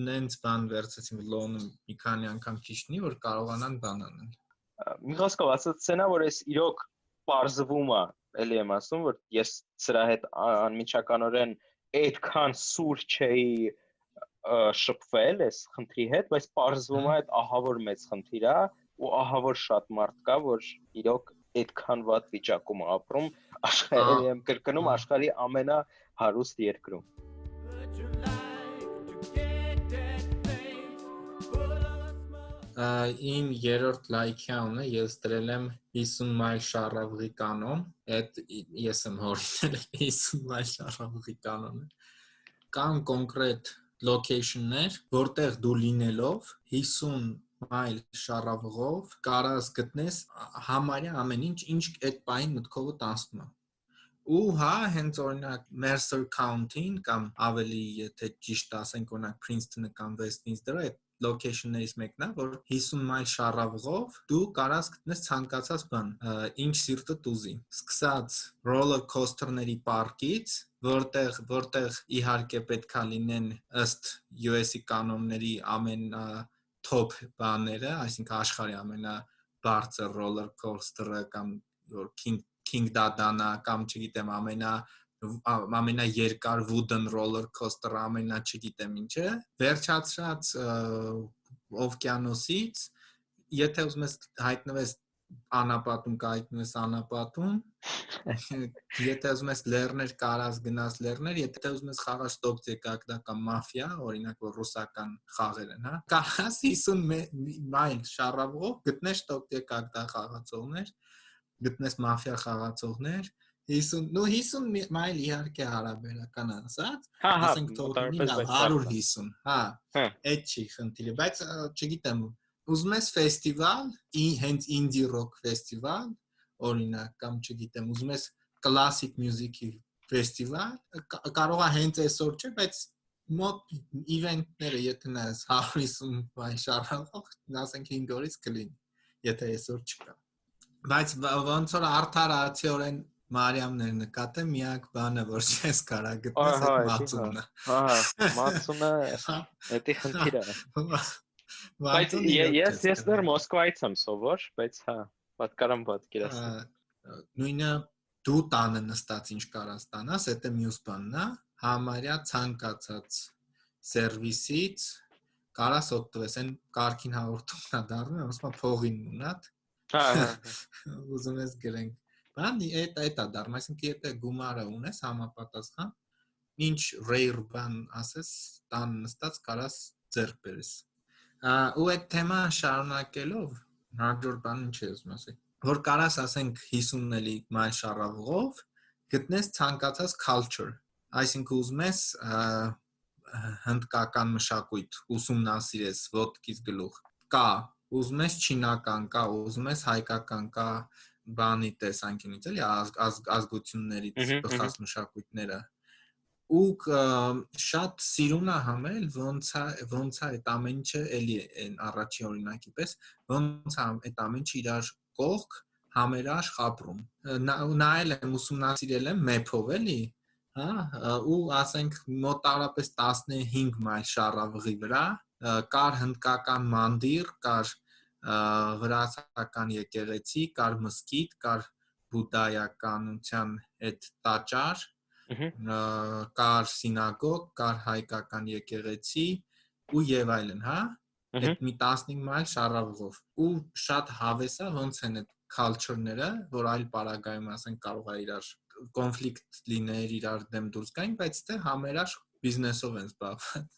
նենց բան վերցեցին լոնը մի քանի անգամ քիչնի, որ կարողանան բան անել։ Մի խոսքով ասած ցենա, որ ես իրոք պարզվում է, էլի եմ ասում, որ ես սրա հետ անմիջականորեն այդքան սուր չէի շփվել այս խնդրի հետ, բայց պարզվում է այդ ահավոր մեծ խնդիր է ու ահավոր շատ մարդ կա, որ իրոք այդքան վատ վիճակում ապրում, աշխարհի եմ կրկնում աշխարհի ամենահարուստ երկրում։ Իմ երրորդ լայքյանը ես դրել եմ 50 մայլ շառավղի կանոն, այդ ես եմ հորինել 50 մայլ շառավղի կանոնը։ Կան կոնկրետ location-ներ, որտեղ դու լինելով 50 մայլ շառավղով կարաս գտնես համարյա ամեն ինչ, ինչ այդ պահին մտքովդ անցնում է։ Ու հա, հենց օրինակ Mercer County-ին կամ ավելի եթե ճիշտ ասենք օրինակ Princeton-ը կամ Westminster-ը այդ location-ներից մեկն է, որ 50 մայլ շառավղով դու կարաս գտնես ցանկացած բան, ինչ սիրտդ ուզի։ Սկսած roller coaster-ների պարկից, որտեղ իհարկե պետքա լինեն ըստ US-ի կանոնների ամեն top բաները, այսինքն աշխարհի ամենաբարձր roller coaster-ը կամ որ King Dadana կամ չգիտեմ ամենաերկար wooden roller coaster-ը ամենա չգիտեմ ինչը վերջացած օվկիանոսից եթե ուզում ես հայտնվես անապատում կհայտնվես անապատում եթե ուզում ես լեռներ կարաս գնաս լեռներ եթե ուզում ես խաղալ ստոկտե կակդա կամ մաֆիա օրինակ որ ռուսական խաղեր են հա կարաս 50 մայլ շառավղով գտնես ստոկտե կակդա խաղացողներ գտնես մաֆիա խաղացողներ 50 մայլ իհարկե հարաբերական ասած ասենք թող 150 հա այդ չի խնդիրը բայց չգիտեմ ուզում ես ֆեստիվալ հենց indie rock ֆեստիվալ օրինակ կամ չգիտեմ ուզում ես classic music-ի ֆեստիվալ կարող է հենց այսօր չէ բայց մոտ event-ները եթե նայես 150 մայլ շառավղով ասենք 5 օրից կլինի եթե այսօր չկա բայց ոնց որ արդարացիորեն Մարիամներ նկատեմ միակ բանը որ չես կարա գտնես այդ մածունն է։ Ահա, մածունը դա խնդիր է։ Բայց ես դեռ Մոսկվայից եմ սովոր, բայց հա, պատկերම් պատկերացնեմ։ Նույնը դու տանը նստած ինչ կարաս տանաս, դա մյուս բանն է, համարյա ցանկացած սերվիսից կարաս օգտվես, այն կարգին հաղորդումն է դառնում, ասում փողին ունատ։ Ուզում ես գրենք բան դա դառնում, այսինքն եթե գումարը ունես համապատասխան ինչ rare բան ասես տան նստած կարաս ձեռք բերես ու այդ թեման շարունակելով հաջորդ բանը ինչ է ուզում ասել որ կարաս ասենք 50-ելի մայլ շառավղով գտնես ցանկացած culture այսինքն ուզում ես հնդկական մշակույթ ուսումնասիրես ոտքից գլուխ կա ուզում ես չինական կա ուզում ես հայկական կա բանի տեսանկյունից էլի ազգություններից բխած մշակույթները ու շատ սիրուն է համել ոնց է այդ ամեն ինչը էլի առաջի օրինակի պես ոնց է այդ ամեն ինչը իրար կողք համերաշխ ապրում նայել եմ ուսումնասիրել եմ մեփով էլի հա ու ասենք մոտավորապես 15 մայլ շառավղի վրա կար հնդկական մանդիր կար վրացական եկեղեցի, կար մզկիթ, կար բուդդայականության այդ տաճար, կար սինագոգ, կար հայկական եկեղեցի ու եւ այլն, հա? Այդ մի 15 մայլ շառավղով։ Ու շատ հավես է ոնց են այդ culture-ները, որ այլ պարագայում ասենք կարող է իրար կոնֆլիկտ լիներ, իրար դեմ դուրս գային, բայց դե համերաշխ բիզնեսով են զբաղված։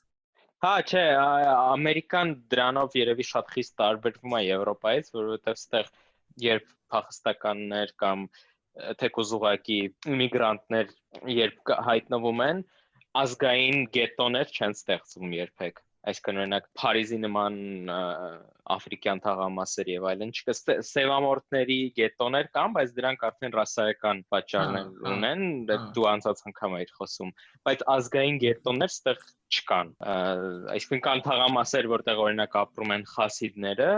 Հա, չէ, Ամերիկան դրանով երևի շատ խիստ տարբերվում է Եվրոպայից, որովհետև այստեղ երբ փախստականներ կամ թեկուզ ուղակի իմիգրանտներ երբ հայտնվում են, ազգային գետոներ չեն ստեղծվում երբեք։ Այսինքն օրինակ Փարիզի նման աֆրիկյան թաղամասեր եւ այլն չկա սևամորտների գետոներ կան, բայց դրանք արդեն ռասայական պատճառներ ունեն, դու անցած անգամ էիր խոսում, բայց ազգային գետոներ ստեղ չկան։ Այսինքն կան թաղամասեր, որտեղ օրինակ ապրում են խասիդները,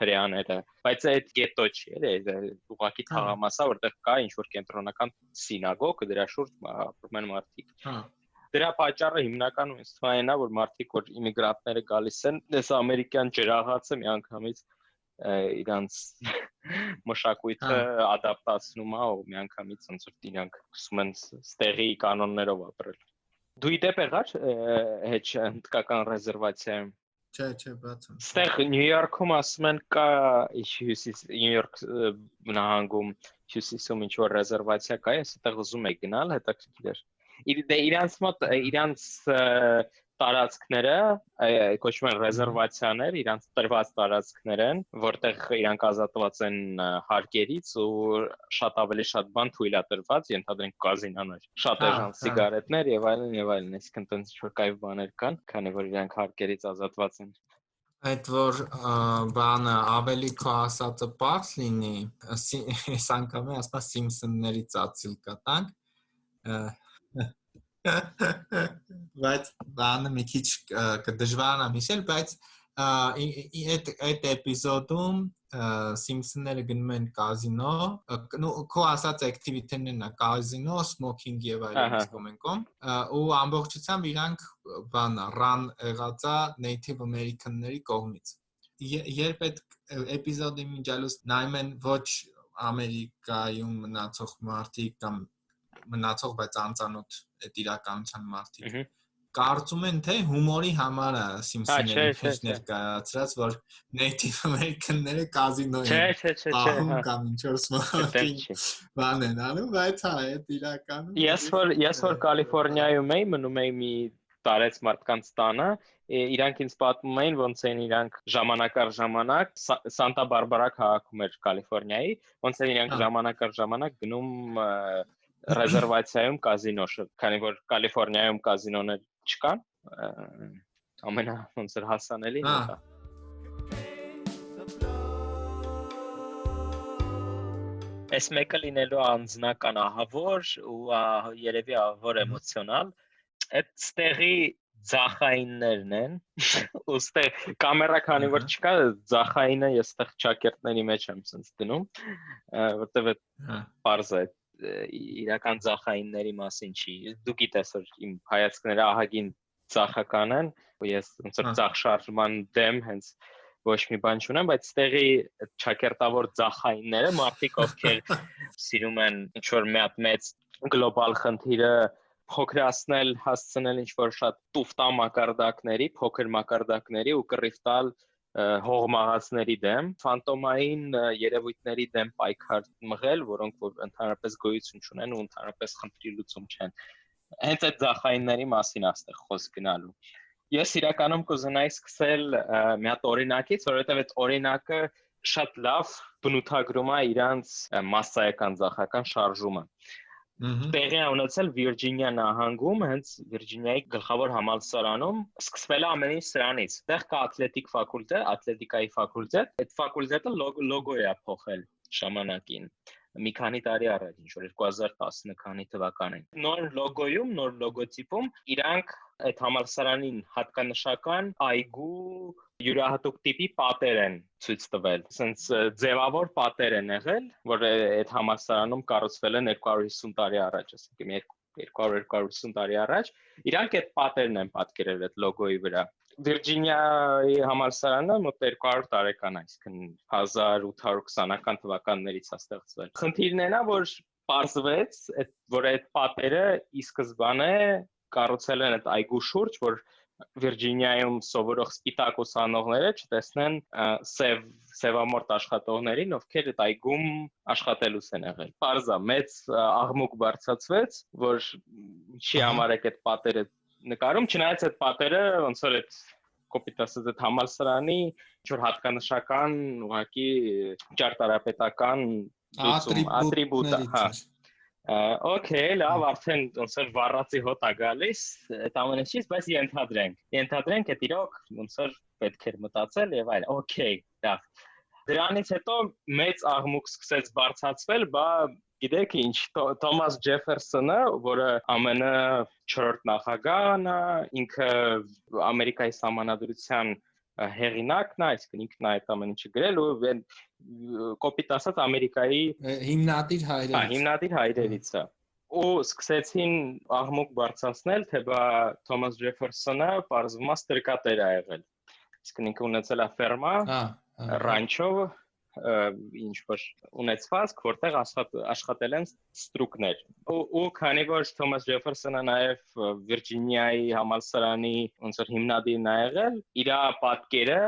հրեաները, բայց այդ գետո չի, էլի, ուղղակի թաղամաս է, որտեղ կա ինչ-որ կենտրոնական սինագոգ, դրա շուրջ ապրում են մարդիկ։ Դրա պատճառը հիմնականում ինձ թվում է, որ մարդիկ որ իմիգրանտները գալիս են, այս ամերիկյան ջրաղացը միանգամից իրանց մշակույթը ադապտացնում է ու միանգամից ոնց որ իրանք սկսում են ստեղի կանոններով ապրել։ Դու ի դեպ եղար հեչ հնդկական ռեզերվացիայում։ Չէ, բացում։ Ստեղ Նյու Յորքում ասում են կա հյուսիս Նյու Յորք նահանգում հյուսիսում ինչ որ ռեզերվացիա կա, ես այդտեղ ուզում եք գնալ, հետաքրքիր էր։ Իրանց մոտ իրանց տարածքները կոչվում են ռեզերվացիաներ, իրանց տրված տարածքներ են, որտեղ իրանք ազատված են հարկերից ու շատ ավելի շատ բան թույլ է տրված, ենթադրենք կազինոներ, շատ էժան սիգարետներ եւ այլն, այսինքն տենց ինչ-որ կայֆ բաներ կան, քանի որ իրանք հարկերից ազատված են։ Այդ որ բանը ավելի քո ասածը բարձ լինի, այս անգամ ասա Սիմփսոնների ծածիլ կտանք, բայց բանը մի քիչ կդժվարանա հիշել, բայց այդ էպիզոդում Սիմփսոնները գնում են կազինո, քո ասած activity-ներն է կազինո, smoking եւ այլն կոմենկոմ, ու ամբողջությամբ իրանք բանը run եղածա Native American-ների կողմից։ Երբ այդ էպիզոդի միջալուց նայում են ոչ Ամերիկայում մնացող մարդիկ կամ մնացող, բայց անծանոթ այդ իրականության մարդիկ կարծում են թե հումորի համար է Սիմփսոնների մեջ ներկայացրած, որ Native American-ները կազինո են պահում կամ ինչ-որ smoking բան են անում, բայց այդ իրականում Ես որ Կալիֆոռնիայում էի, մնում էի մի տարեց մարդկանց տանը, իրանք ինձ պատմում էին, ոնց են իրանք ժամանակ առ ժամանակ Սանտա Բարբարա քաղաքում էր Կալիֆոռնիայի, ոնց են իրանք ժամանակ առ ժամանակ գնում ռեզերվացիայում կազինո, քանի որ Կալիֆոռնիայում կազինոներ չկան, ամենա ոնց էր հասանելին դա։ Այս մեկը լինելու անձնական ահավոր ու երևի ահավոր էմոցիոնալ, այդ ստեղի ձախայիններն են, ու ստեղ կամերա քանի որ չկա, ձախայինը ես ստեղ ճակերտների մեջ եմ սենց դնում, որտեղ պարզ է իրական ձախայինների մասին չի։ Դու գիտես որ իմ հայացքները ահագին ձախական են, ու ես ոնց որ ձախ շարժման դեմ հենց ոչ մի բան չունեմ, բայց ստեղի ճակերտավոր ձախայինները մարդիկ ովքեր սիրում են ինչ որ մի հատ մեծ գլոբալ խնդիրը փոքրացնել, հասցնել ինչ որ շատ տուֆտա մակարդակների, փոքր մակարդակների ու կռիվ տալ հողմահացների դեմ, ֆանտոմային երևույթների դեմ պայքար մղել, որոնք որ ընդհանրապես գոյություն չունեն ու ընդհանրապես խնդրի լուծում չեն։ Հենց այդ ձախայինների մասին աստեղ խոսք գնալու։ Ես իրականում կուզենայի սկսել մի հատ օրինակից, որովհետև այդ օրինակը շատ լավ բնութագրում է իրանց մասսայական ձախական շարժումը։ Տեղի ունեցել Վիրջինիա նահանգում, հենց Վիրջինիայի գլխավոր համալսարանում սկսվել է ամեն ինչ սրանից։ Այդտեղ կա ատլետիկայի ֆակուլտետ, այդ ֆակուլտետը լոգո է փոխել ժամանակին։ Մի քանի տարի առաջ, ինչ որ 2010 քանի թվականին։ Նոր լոգոյում, նոր լոգոտիպում իրանք այդ համալսարանին հատկանշական այգու յուրահատուկ տիպի պատեր են ցույց տվել։ Սենց ձևավոր պատեր են եղել, որ այդ համալսարանում կառուցվել են 250 տարի առաջ, ասենք 200-250 տարի առաջ, իրանք այդ պատերն են պատկերել այդ լոգոյի վրա։ Վիրջինիայի համալսարանը մոտ 200 տարեկան է, այսինքն 1820-ական թվականներից է ստեղծվել։ Խնդիրն է նա, որ պարզվեց, որ այդ պատերը ի սկզբանե կառուցել են այդ այգու շուրջ, որ Վիրջինիայում սովորող սպիտակ ուսանողները չտեսնեն սևամորթ աշխատողներին, ովքեր այդ այգում աշխատելուց են եղել։ Պարզա մեծ աղմուկ բարձրացվեց, որ ինչի համար եք այդ պատերը նկարում, չնայած այդ պատերը ոնց որ այդ կոպիտ ասած այդ համալսարանի ինչ-որ հատկանշական ուղղակի ճարտարապետական ատրիբուտ է, Okay, լավ, արդեն ոնց որ վառածի հոտ է գալիս, այդ ամենը չի, բայց ենթադրենք այդ իրոք ոնց որ պետք էր մտածել եւ այլն։ Okay, լավ։ Դրանից հետո մեծ աղմուկ սկսեց բարձրացվել, բա գիտեք ինչ, Թոմաս Ջեֆերսոնը, որը ԱՄՆ 4-րդ նախագահն է, ինքը Ամերիկայի Սահմանադրության հեղինակն է, այսինքն ինքն է այդ ամեն ինչը գրել ու կոպիտ ասած Ամերիկայի հիմնադիր հայրերից է։ Ու սկսեցին աղմուկ բարձրացնել, թե բա Թոմաս Ջեֆերսոնը պարզվում է ստրկատեր է եղել։ Այսինքն ինքը ունեցել է ֆերմա, ռանչո, ինչ որ ունեցվածք, որտեղ աշխատել են ստրուկներ։ Ու քանի որ Թոմաս Ջեֆերսոնը նաև Վիրջինիայի համալսարանի ոնց որ հիմնադիրն է եղել, իր պատկերը,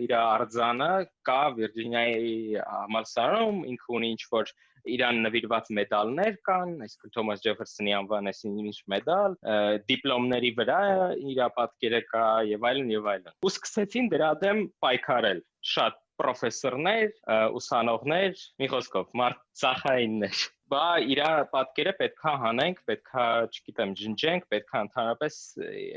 իր արձանը կա Վիրջինիայի համալսարանում, ինքը ունի ինչ որ իրան նվիրված մեդալներ կան, այսինքն Թոմաս Ջեֆերսոնի անվան այսինքն մեդալ, դիպլոմների վրա իր պատկերը կա եւ այլն եւ այլն։ Ու սկսեցին դրա դեմ պայքարել շատ պրոֆեսորներ, ուսանողներ, մի խոսքով, մարդասախայիններ։ Բա իր պատկերը պետքա հանենք, պետքա, չգիտեմ, ջնջենք, պետքա ընդհանրապես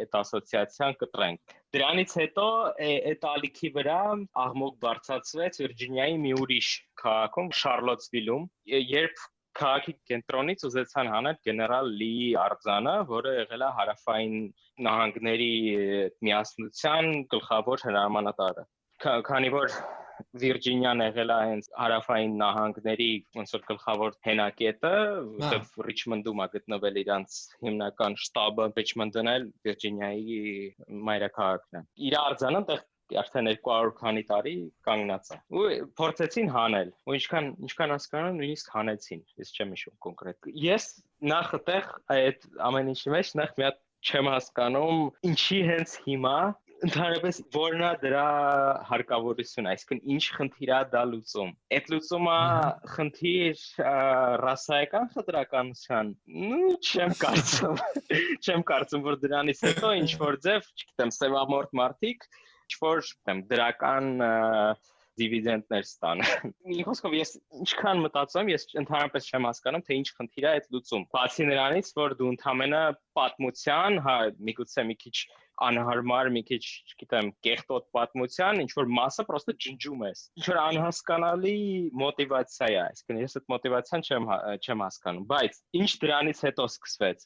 այդ ասոցիացիան կտրենք։ Դրանից հետո այդ ալիքի վրա աղմուկ բարձրացվեց Վիրջինիայի մի ուրիշ քաղաքում, Շարլոտսվիլում, երբ քաղաքի կենտրոնից ուզեցան հանել գեներալ Լիի արձանը, որը եղել է հարավային նահանգների միասնության գլխավոր հրամանատարը։ Քանի որ Վիրջինիան եղել է հենց հարավային նահանգների ոնց որ գլխավոր հենակետը, որտեղ Ռիչմոնդում է գտնվել իրանց հիմնական շտաբը, Ռիչմոնդն էլ Վիրջինիայի մայրաքաղաքն է։ Իր արձանը այնտեղ արդեն 200 քանի տարի կանգնած է։ Ու փորձեցին հանել։ Ու ինչքան հասկանում եմ, նույնիսկ հանեցին։ Ես չեմ հիշում կոնկրետ։ Ես նախ այդտեղ այդ ամեն ինչի մեջ նախ մի հատ չեմ հասկանում, ինչի հենց հիմա ընդհանրապես որն է դրա հարկավորությունը, այսինքն ինչ խնդիր է դա լուծում։ Այդ լուծումը խնդիր ռասայական խտրականության, չեմ կարծում։ Չեմ կարծում, որ դրանից հետո ինչ որ ձև, չգիտեմ, սևամորթ մարդիկ, ինչ որ դրական դիվիդենդներ ստանան։ Մի խոսքով ես ինչքան մտածում եմ, ես ընդհանրապես չեմ հասկանում, թե ինչ խնդիր է այդ լուծում։ Բացի նրանից, որ դու ընդհանրապես պատմության, միգուցե մի քիչ անհարմար, մի քիչ, չգիտեմ, կեղտոտ պատմության, ինչ որ մասը պրոստը ջնջում ես։ Ինչ որ անհասկանալի մոտիվացիա է, այսինքն ես այդ մոտիվացիան չեմ հասկանում, բայց ինչ դրանից հետո սկսվեց։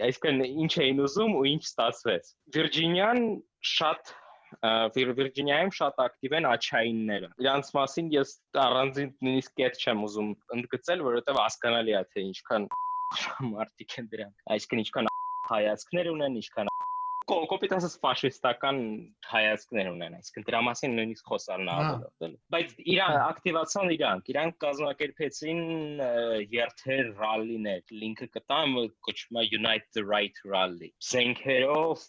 Այսինքն ինչ էին ուզում ու ինչ ստացվեց։ Վիրջինիայում շատ ակտիվ են աչայինները։ Իրանց մասին ես առանձին նույնիսկ կետ չեմ ուզում ընդգծել, որովհետև հասկանալի է թե ինչքան մարդիկ են դրանք։ Այսինքն ինչքան հայացքներ ունեն, ինչքան կոպիտ ասած ֆաշիստական հայացքներ ունեն, այսինքն դրա մասին նույնիսկ խոսալն է ավելորդել։ Բայց ակտիվացան իրանք կազմակերպեցին երթեր ռալլիներ, լինքը կտամ, կոչվում է Unite the Right Rally։ Զենքերով,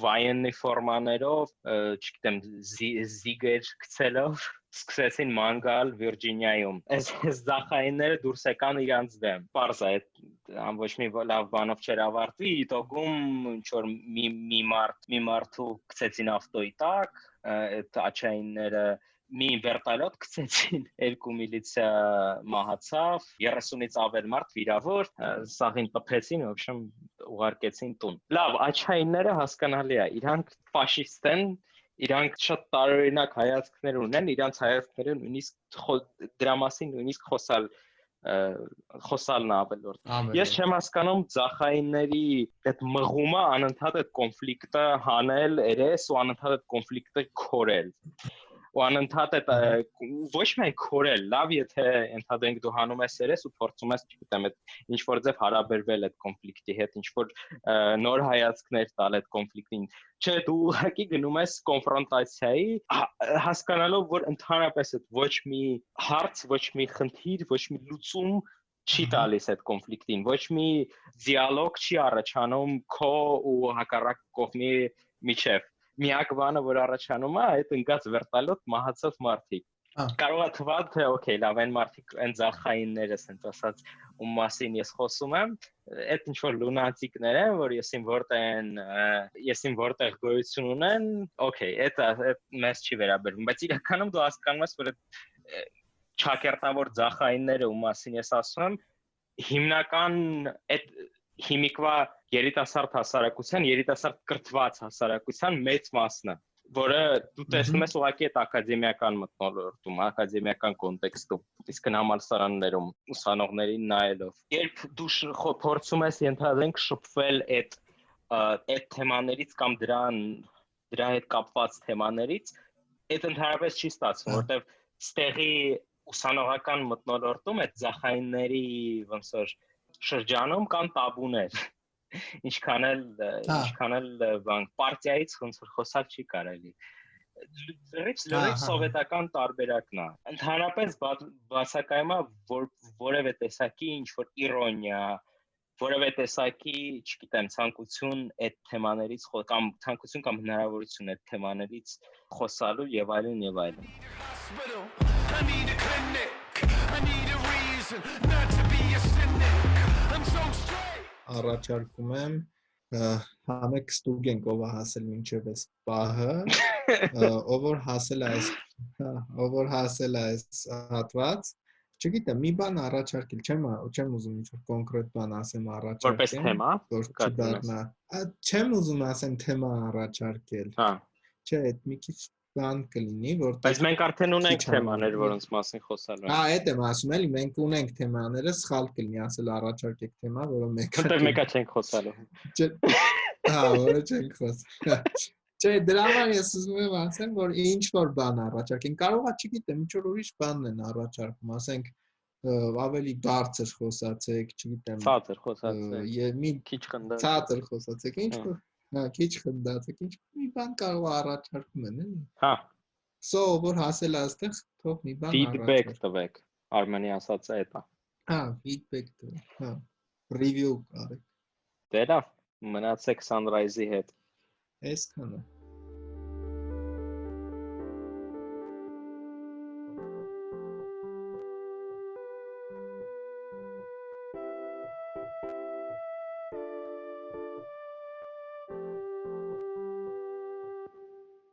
վայենի ֆորմաներով, չգիտեմ, զիգեր գցելով սկսեցին ման գալ Վիրջինիայում։ Այս զախայինները դուրս եկան իրանց դեմ։ Պարզ է, ոչ մի լավ բանով չէր ավարտվի, իտոգում ինչ որ մի մարդու գցեցին ավտոյի տակ, այդ աչայինները մի վերտալոտ գցեցին, 2 միլիցիա մահացավ, 30-ից ավել մարդ վիրավոր, սաղին տփեցին, в общем, ուղարկեցին տուն։ Լավ, աչայինները հասկանալի է, իրանք ֆաշիստ են, իրանք շատ տարօրինակ հայացքներ ունեն, իրանք հայացքները նույնիսկ դրա մասին նույնիսկ խոսալն ավելորդ։ Ես չեմ հասկանում ցախայինների այդ մղումը անընդհատ այդ կոնֆլիկտը հանել երես ու անընդհատ այդ կոնֆլիկտը քորել։ Ու անընդհատ այդ ոչ միայն քորել, լավ եթե ընդհանրենք դու հանում ես երես ու փորձում ես, չգիտեմ, այդ ինչ որ ձև հարաբերվել այդ կոնֆլիկտի հետ, ինչ որ նոր հայացքներ տալ այդ կոնֆլիկտին։ Չէ, դու ուղղակի գնում ես կոնֆրոնտացիայի, հասկանալով, որ ընդհանրապես այդ ոչ մի հարց, ոչ մի խնդիր, ոչ մի լուծում չի տալիս այդ կոնֆլիկտին, ոչ մի դիալոգ չի առաջանում քո ու հակառակ կողմի միջև։ Միակ բանը, որ առաջանում է, այդ ընկած վերտալոտ մահացած մարդիկ։ Կարող է թվալ, թե օքեյ, լավ, այն մարդիկ, այն ցախայինները, ասենց ասած, ում մասին ես խոսում եմ, այդ ինչ որ լունատիկներ են, որ եսին որտեղ գոյություն ունեն, օքեյ, այդ մեզ չի վերաբերվում, բայց իրականում դու հասկանում ես, որ այդ չակերտավոր ցախայինները, ում մասին ես ասում եմ, հիմնական այդ հիմիկվա երիտասարդ հասարակության, երիտասարդ կրթված հասարակության մեծ մասն է, որը դու տեսնում ես ուղղակի այդ ակադեմիական մթնոլորտում, ակադեմիական կոնտեքստում, իսկ համալսարաններում ուսանողներին նայելով։ Երբ դու փորձում ես ենթադրենք շփվել այդ թեմաներից կամ դրա հետ կապված թեմաներից, այդ ընդհանրապես չի ստացվում, որովհետև ստեղի ուսանողական մթնոլորտում այդ ցախայինների ոնց որ շրջանում կան տաբուներ, ինչքան էլ բան պարտիայից ոնց որ խոսալ չի կարելի, լրիվ սովետական տարբերակն է։ Ընդհանրապես բացակայում է որևէ տեսակի ինչ որ իրոնիա, որևէ տեսակի, չգիտեմ, ցանկություն այդ թեմաներից կամ ցանկություն կամ հնարավորություն այդ թեմաներից խոսալու եւ այլն եւ այլն։ Առաջարկում եմ համեք ստուգենք ով է հասել մինչև այս պահը, ով որ հասել է այս հատված, չգիտեմ, մի բան առաջարկել, չեմ ուզում ինչ-որ կոնկրետ բան ասեմ առաջարկեմ, որպես թեմա, որ չդառնա, չեմ ուզում ասեմ թեմա առաջարկել, հա, չէ, այդ մի քիչ բան կլինի, որտեղ բայց մենք արդեն ունենք թեմաներ, որոնց մասին խոսալու ենք։ Հա, այդ եմ ասում, էլի մենք ունենք թեմաները, սխալ կլինի ասել առաջարկեք թեմա, որը մեկա չենք խոսալու։ Հա, որը չենք խոսալու։ Չէ, դրա համար ես ուզում եմ ասեմ, որ ինչ որ բան առաջարկեն, կարող է, չգիտեմ, ինչ որ ուրիշ բանն են առաջարկում, ասենք ավելի բարձր խոսացեք, չգիտեմ, Ցածր խոսացեք, մի քիչ խնդացեք։ Ցածր խոսացեք, ինչ որ, հա, քիչ խնդացեք, ինչ մի բան կարող է առաջարկում են, էլի։ Հա, որ հասել է այստեղ, թող մի բան feedback տվեք, Արմենի ասածը այդ է։ Հա, feedback տվեք, հա, review արեք։ Դե լավ, մնացեք Sunrise-ի հետ։ Այսքանը։